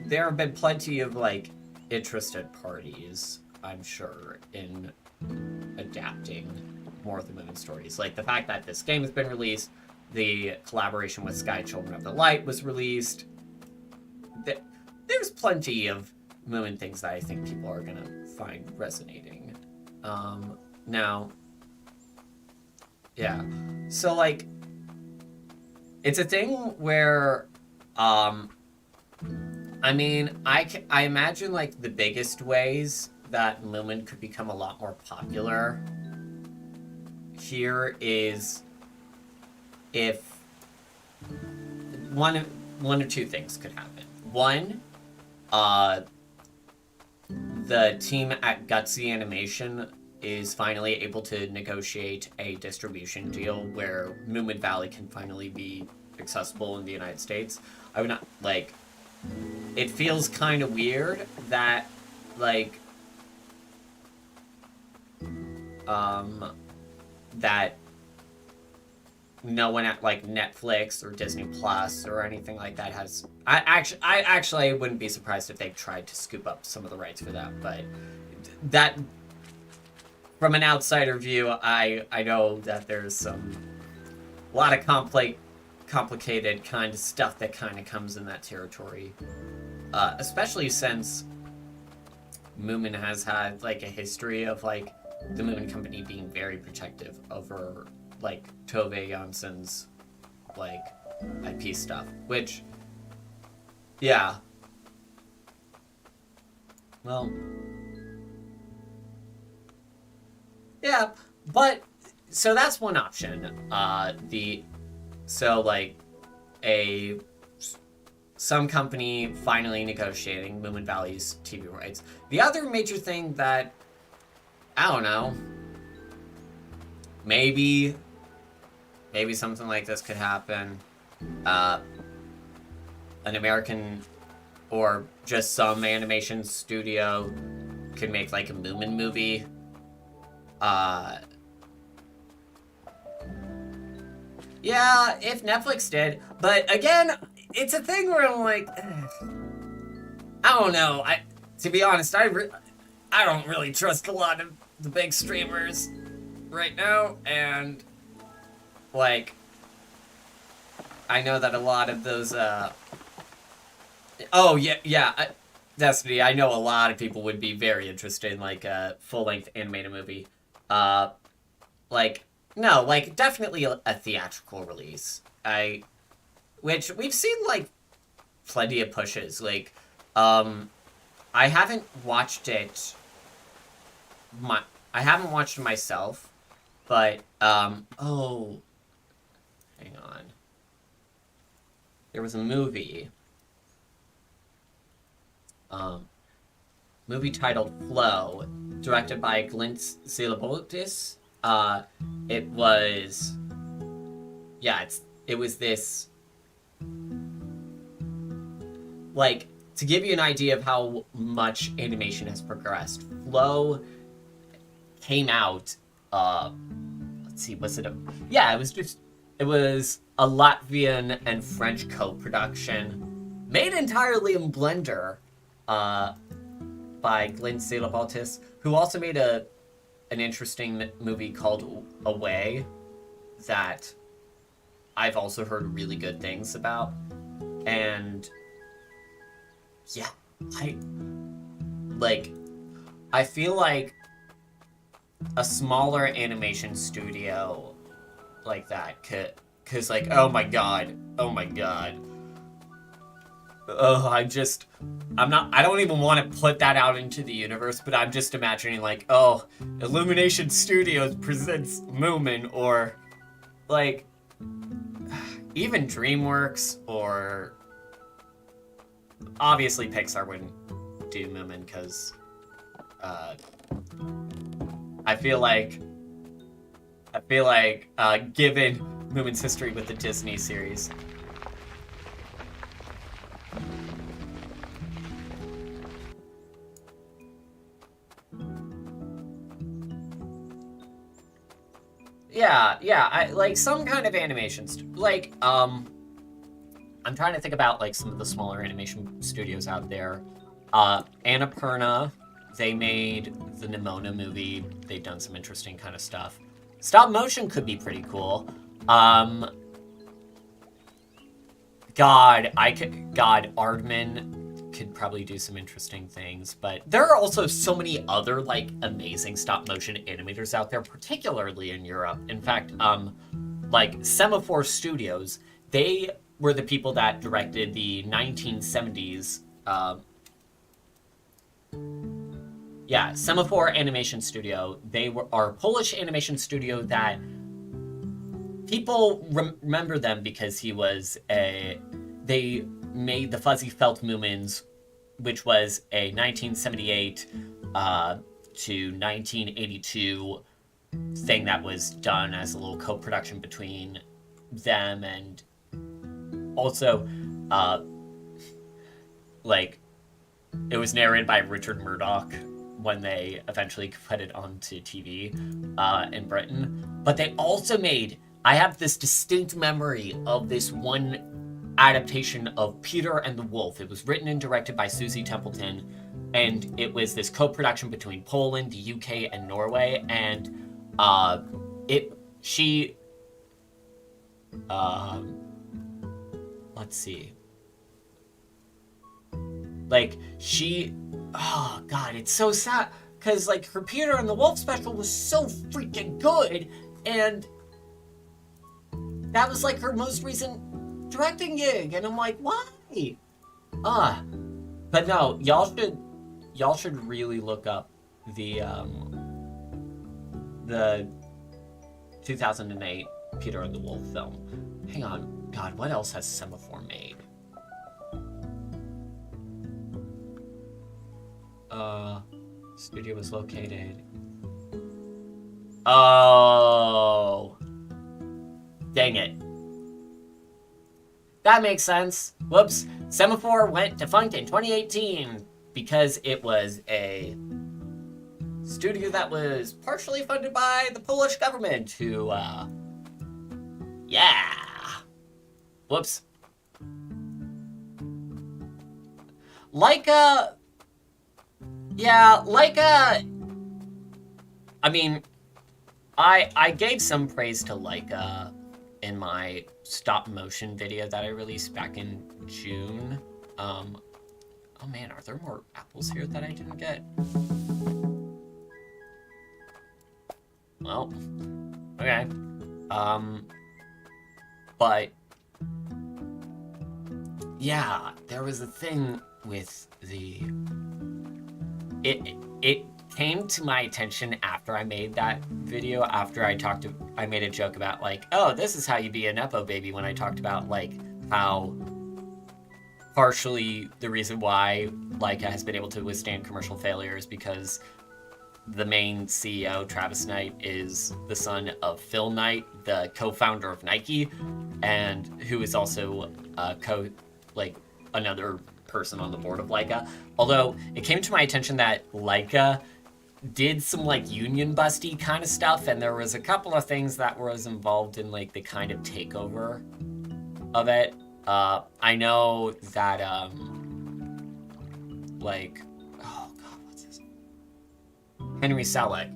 there have been plenty of, like, interested parties, I'm sure, in adapting more of the Moomin stories. Like, the fact that this game has been released, the collaboration with Sky Children of the Light was released. There's plenty of Moomin things that I think people are gonna find resonating. Now, yeah. So, like, it's a thing where, I imagine, like, the biggest ways that Moomin could become a lot more popular here is if one of two things could happen. One, the team at Gutsy Animation is finally able to negotiate a distribution deal where Moominvalley can finally be accessible in the United States. I would not, like, it feels kind of weird that, like, that no one at, like, Netflix or Disney Plus or anything like that has... I actually wouldn't be surprised if they tried to scoop up some of the rights for that, but that... From an outsider view, I know that there's a lot of complicated kind of stuff that kind of comes in that territory. Especially since Moomin has had, like, a history of, like, the Moomin Company being very protective over, like, Tove Jansson's, like, IP stuff. Which, yeah. Well... Yeah, but, so that's one option. Some company finally negotiating Moominvalley's TV rights. The other major thing that, I don't know, maybe something like this could happen. An American, or just some animation studio could make, like, a Moomin movie. Yeah, if Netflix did, but again, it's a thing where I'm like, I don't know. To be honest, I don't really trust a lot of the big streamers right now, and like, I know that a lot of those, oh, yeah, Destiny, I know a lot of people would be very interested in, like, a full-length animated movie. Uh, like, no, like, definitely a theatrical release. Which we've seen, like, plenty of pushes. Like, I haven't watched it, I haven't watched it myself, but, oh, hang on. There was a movie, movie titled Flow, directed by Glint Silabotis. It was, yeah, it was this, like, to give you an idea of how much animation has progressed, Flow came out, let's see, was it yeah, it was a Latvian and French co-production, made entirely in Blender, by Glenn Salabaltis, who also made an interesting movie called Away that I've also heard really good things about. And yeah, I feel like a smaller animation studio like that cause like, oh my god. I don't even want to put that out into the universe, but I'm just imagining like, oh, Illumination Studios presents Moomin, or like, even DreamWorks, or obviously Pixar wouldn't do Moomin, because I feel like given Moomin's history with the Disney series, yeah, I like some kind of animation I'm trying to think about like some of the smaller animation studios out there. Annapurna, they made the Nimona movie. They've done some interesting kind of stuff. Stop motion could be pretty cool. Aardman could probably do some interesting things, but there are also so many other like amazing stop motion animators out there, particularly in Europe. In fact, like Semaphore Studios, they were the people that directed the 1970s. Semaphore Animation Studio. They are a Polish animation studio that people remember them because they made the Fuzzy Felt Moomins, which was a 1978 to 1982 thing that was done as a little co-production between them, and also it was narrated by Richard Murdoch when they eventually put it onto TV in Britain. But they also I have this distinct memory of this one adaptation of Peter and the Wolf. It was written and directed by Susie Templeton, and it was this co-production between Poland, the UK, and Norway. And let's see. Oh god, it's so sad, because like her Peter and the Wolf special was so freaking good, and that was like her most recent directing gig, and I'm like, why? But no, y'all should really look up the 2008 Peter and the Wolf film. Hang on, god, what else has Semaphore made? Studio was located. Oh. Dang it. That makes sense. Whoops. Semaphore went defunct in 2018 because it was a studio that was partially funded by the Polish government who, yeah. Whoops. I mean, I gave some praise to Laika in my stop motion video that I released back in June. Oh man, are there more apples here that I didn't get? Well, okay. But yeah, there was a thing with the it came to my attention after I made that video, after I made a joke about like, oh, this is how you be a Nepo baby, when I talked about like how partially the reason why Leica has been able to withstand commercial failure is because the main CEO, Travis Knight, is the son of Phil Knight, the co-founder of Nike, and who is also another person on the board of Leica. Although it came to my attention that Leica did some like union busty kind of stuff, and there was a couple of things that was involved in like the kind of takeover of it. I know that like, oh god, what's this? Henry Selick.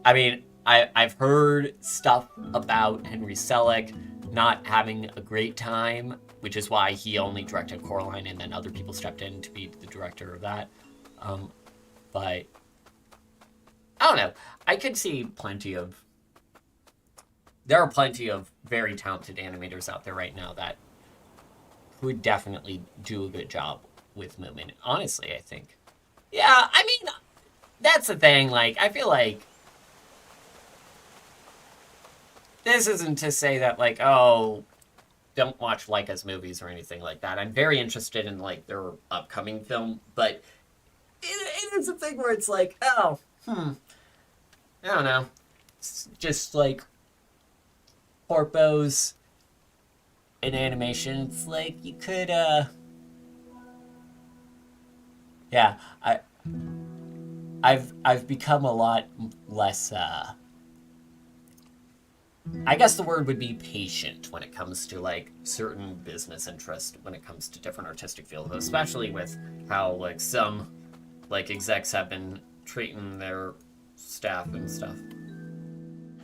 I mean, I've heard stuff about Henry Selick not having a great time, which is why he only directed Coraline, and then other people stepped in to be the director of that. But I don't know. I could see there are plenty of very talented animators out there right now that would definitely do a good job with Moomin. Honestly, I think. Yeah, I mean, that's the thing. Like, I feel like this isn't to say that, like, oh, don't watch Leica's movies or anything like that. I'm very interested in, like, their upcoming film, but it is a thing where it's like, oh, I don't know. It's just, like, corpos in animation. It's like, you could, yeah, I've become a lot less, I guess the word would be patient when it comes to like certain business interests, when it comes to different artistic fields, especially with how like some like execs have been treating their staff and stuff.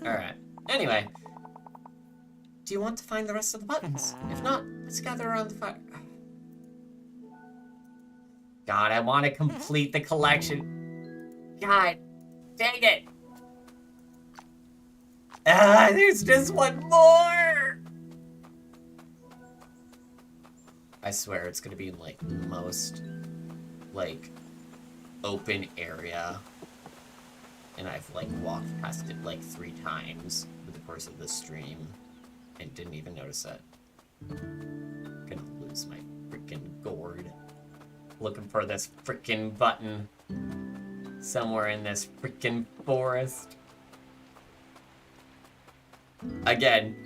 All right. Anyway, do you want to find the rest of the buttons? If not, let's gather around the fire. God, I want to complete the collection. God, dang it. There's just one more! I swear it's gonna be in, like, the most, like, open area. And I've, like, walked past it, like, 3 times over the course of this stream. And didn't even notice it. I'm gonna lose my freaking gourd. Looking for this freaking button. Somewhere in this freaking forest. Again,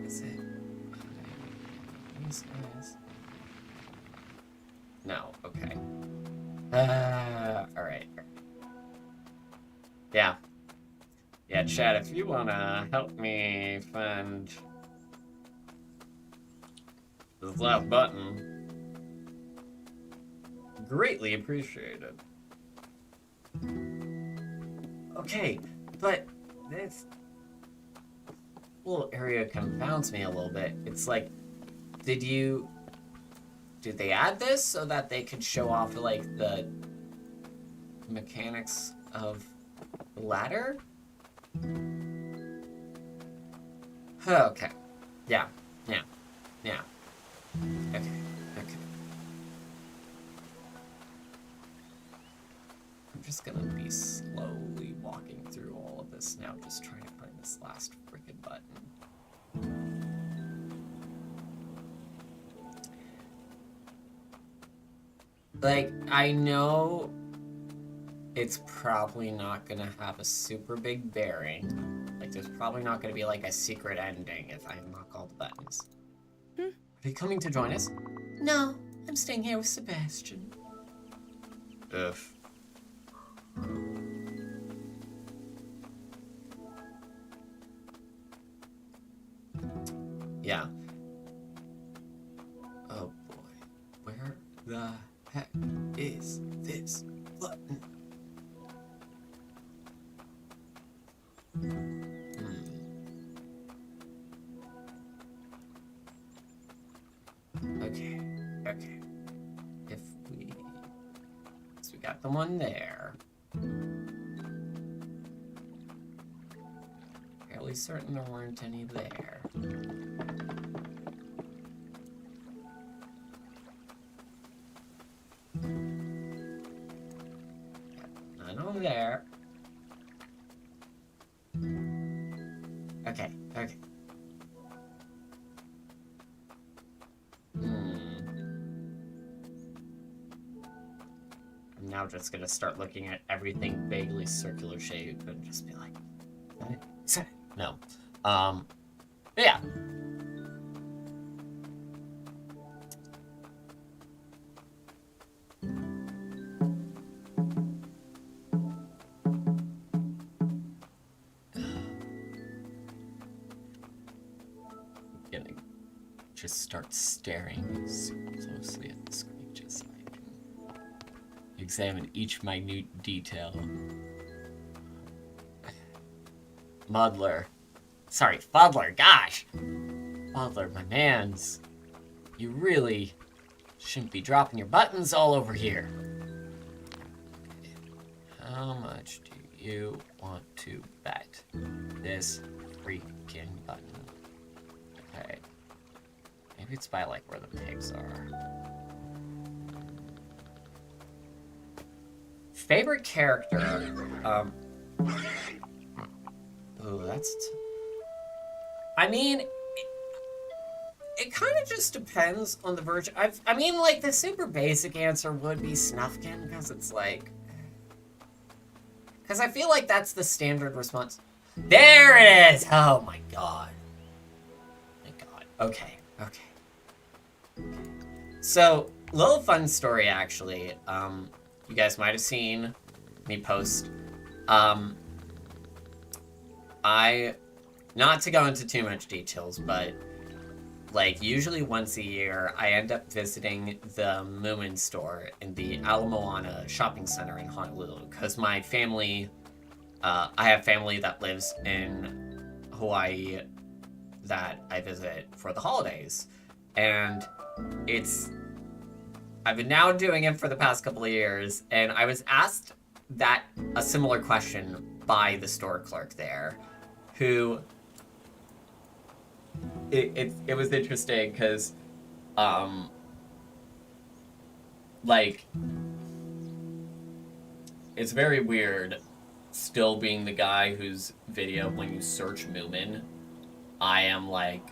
is it? These guys? No, okay. Alright. Yeah. Yeah, Chad, if you wanna help me find this last button, greatly appreciated. Okay, but this little area confounds me a little bit. It's like, did they add this so that they could show off like the mechanics of the ladder? Okay. Yeah. Okay. I'm just gonna be slowly walking through all of this now, just trying to find this last freaking button. Like, I know it's probably not gonna have a super big bearing. Like, there's probably not gonna be like a secret ending if I unlock all the buttons. Are you coming to join us? No, I'm staying here with Sebastian. Ugh. Yeah. Oh boy. Where the heck is this button? Okay. Okay. If we... So we got the one there. Fairly certain there weren't any there. None over there. Okay, okay. I'm now just gonna start looking at everything vaguely circular shape and just be like, is that it? No. Yeah. Gonna just start staring super closely at the screen just so I can examine each minute detail. Fuddler. Sorry, Fuddler, gosh! Fuddler, my mans. You really shouldn't be dropping your buttons all over here. How much do you want to bet this freaking button? Okay. Maybe it's by, like, where the pigs are. Favorite character? Oh, that's... I mean, it kind of just depends on the version. I mean, like, the super basic answer would be Snufkin, because it's like... Because I feel like that's the standard response. There it is! Oh my god. My god. Okay, okay. So, little fun story, actually. You guys might have seen me post. Not to go into too much details, but like usually once a year, I end up visiting the Moomin store in the Ala Moana shopping center in Honolulu because my family, I have family that lives in Hawaii that I visit for the holidays, and I've been now doing it for the past couple of years, and I was asked a similar question by the store clerk there, who it was interesting because like it's very weird still being the guy whose video when you search Moomin, I am like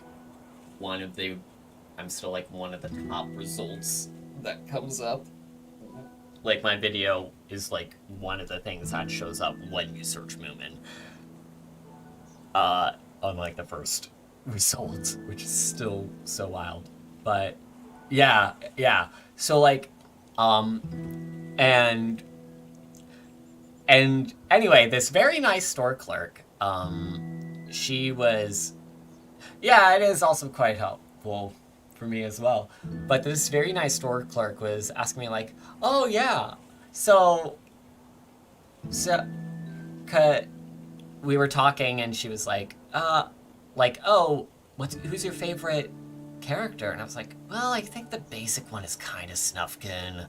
I'm still like one of the top results that comes up. Like my video is like one of the things that shows up when you search Moomin. On like the first result, which is still so wild. But yeah. So like and anyway, this very nice store clerk, she was, yeah, it is also quite helpful for me as well. But this very nice store clerk was asking me like, oh yeah, so we were talking and she was like, oh, who's your favorite character? And I was like, well, I think the basic one is kind of Snufkin,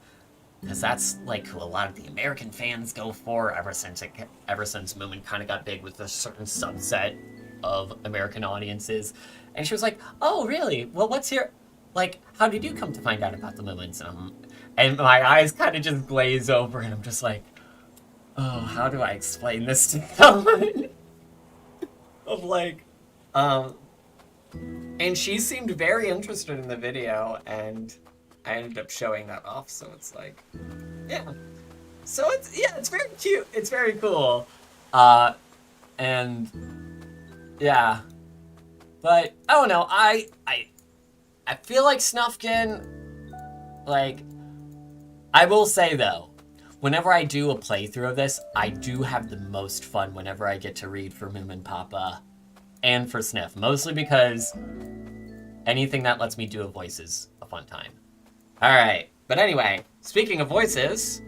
because that's like who a lot of the American fans go for ever since Moomin kind of got big with a certain subset of American audiences. And she was like, oh, really? Well, how did you come to find out about the Moomins? And my eyes kind of just glaze over, and I'm just like, oh, how do I explain this to someone? Of like, and she seemed very interested in the video, and I ended up showing that off, so it's like, yeah. So it's very cute. It's very cool. And yeah. But I don't know, I feel like Snufkin, like, I will say though, whenever I do a playthrough of this, I do have the most fun whenever I get to read for Moomin Papa and for Sniff, mostly because anything that lets me do a voice is a fun time. Alright, but anyway, speaking of voices,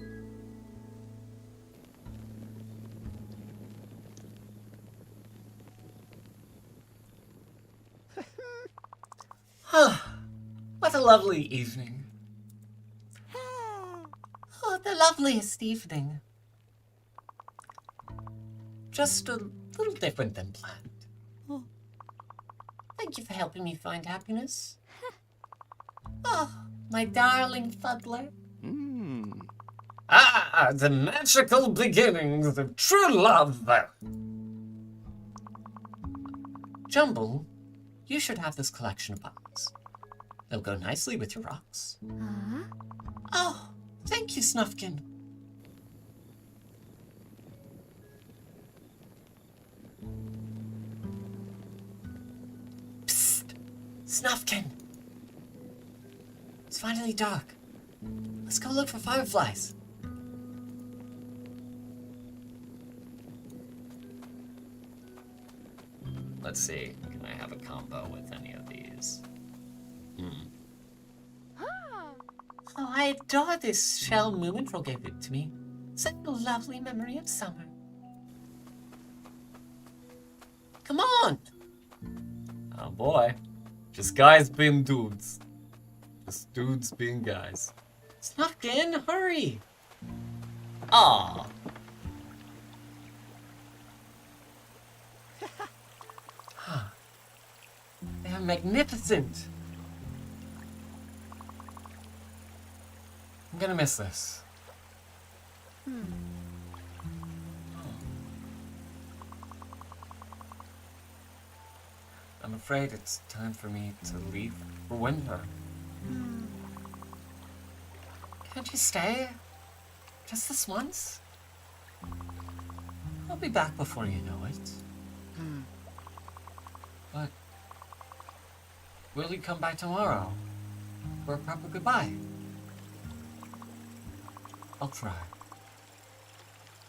what What a lovely evening. Oh, the loveliest evening. Just a little different than planned. Thank you for helping me find happiness. Oh, my darling Fuddler. Ah, the magical beginnings of true love. Jumble, you should have this collection of buttons. They'll go nicely with your rocks. Oh, thank you, Snufkin. Psst! Snufkin! It's finally dark. Let's go look for fireflies. Let's see. Can I have a combo with any of these? Oh, I adore this shell Moomin gave it to me. Such a lovely memory of summer. Come on! Oh boy. Just guys being dudes. Just dudes being guys. Snufkin, hurry! Aw. They're magnificent. I'm gonna miss this. I'm afraid it's time for me to leave for winter. Can't you stay? Just this once? I'll be back before you know it. But will you come back tomorrow for a proper goodbye? I'll try.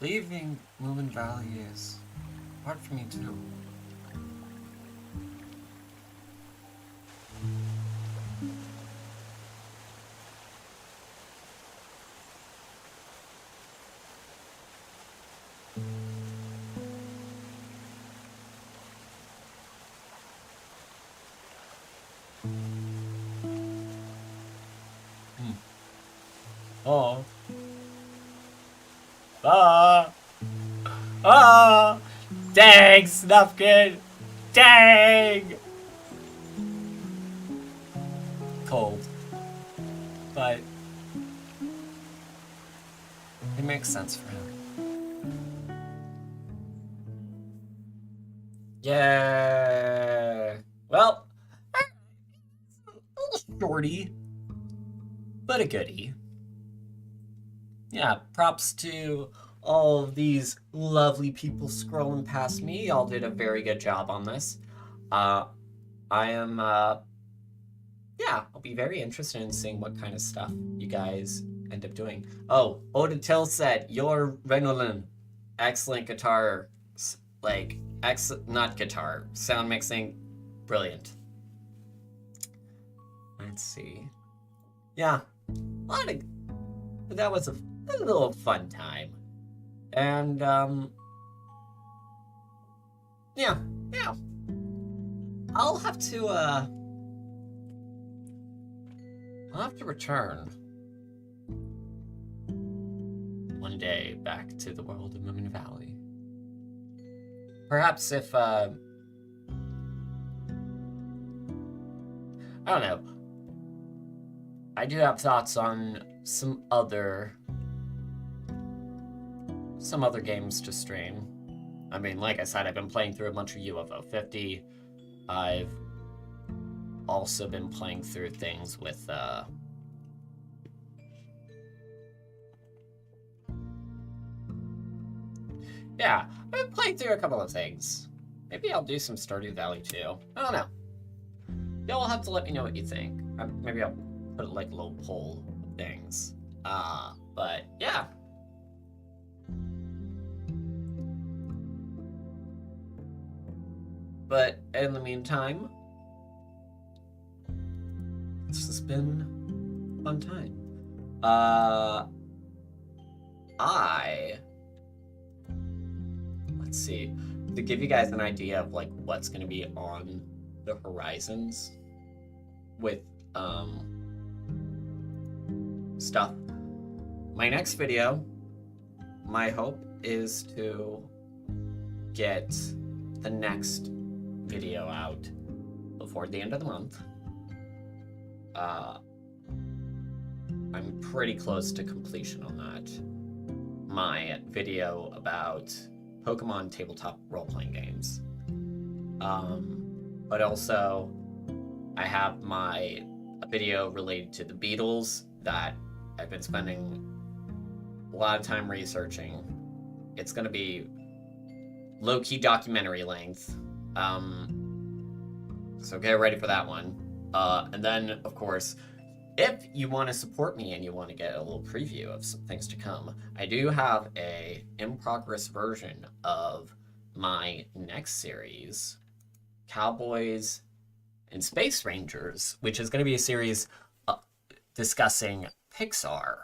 Leaving Moominvalley is hard for me too. Oh. Dang, Snufkin! Dang! Cold. But it makes sense for him. Yeah. Well, a little shorty, but a goodie. Yeah, props to all of these lovely people scrolling past me. Y'all did a very good job on this. I am, yeah, I'll be very interested in seeing what kind of stuff you guys end up doing. Oh, Oda Till said, "Your Renolin, excellent guitar, like, not guitar, sound mixing, brilliant." Let's see. Yeah, that was a little fun time. And, yeah. I'll have to return one day back to the world of Moominvalley. Perhaps if, I don't know. I do have thoughts on some other games to stream. I mean, like I said, I've been playing through a bunch of UFO 50. I've also been playing through things with, yeah, I've been playing through a couple of things. Maybe I'll do some Stardew Valley too. I don't know. Y'all will have to let me know what you think. Maybe I'll put like a little poll of things. But yeah. But in the meantime, this has been a fun time. Let's see, to give you guys an idea of like what's going to be on the horizons with stuff. My next video, my hope is to get the next video out before the end of the month. I'm pretty close to completion on that. My video about Pokemon tabletop role-playing games. But also, I have a video related to the Beatles that I've been spending a lot of time researching. It's going to be low-key documentary length. So get ready for that one. And then, of course, if you want to support me and you want to get a little preview of some things to come, I do have a in-progress version of my next series, Cowboys and Space Rangers, which is going to be a series discussing Pixar,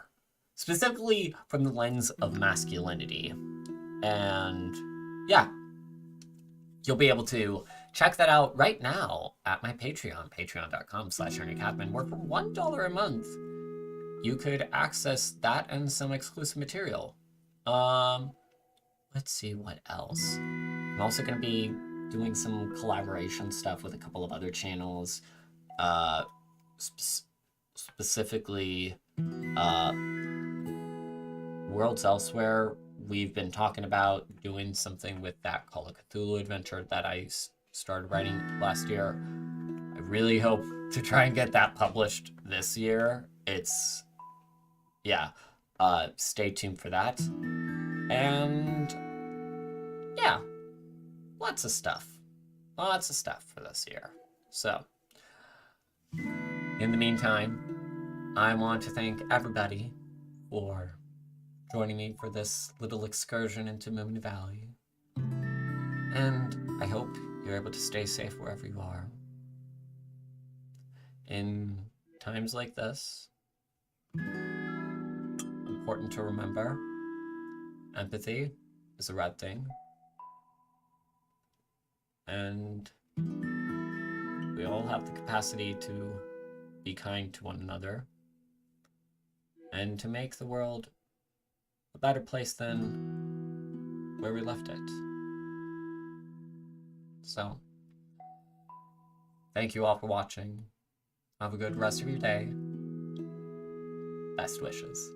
specifically from the lens of masculinity. And yeah, you'll be able to check that out right now at my Patreon, patreon.com/ErnieCatman, where for $1 a month, you could access that and some exclusive material. Let's see what else. I'm also going to be doing some collaboration stuff with a couple of other channels, specifically Worlds Elsewhere. We've been talking about doing something with that Call of Cthulhu adventure that I started writing last year. I really hope to try and get that published this year. Stay tuned for that. And yeah, lots of stuff for this year. So in the meantime, I want to thank everybody for joining me for this little excursion into Moominvalley. And I hope you're able to stay safe wherever you are. In times like this, important to remember, empathy is a red thing. And we all have the capacity to be kind to one another and to make the world a better place than where we left it. So, thank you all for watching. Have a good rest of your day. Best wishes.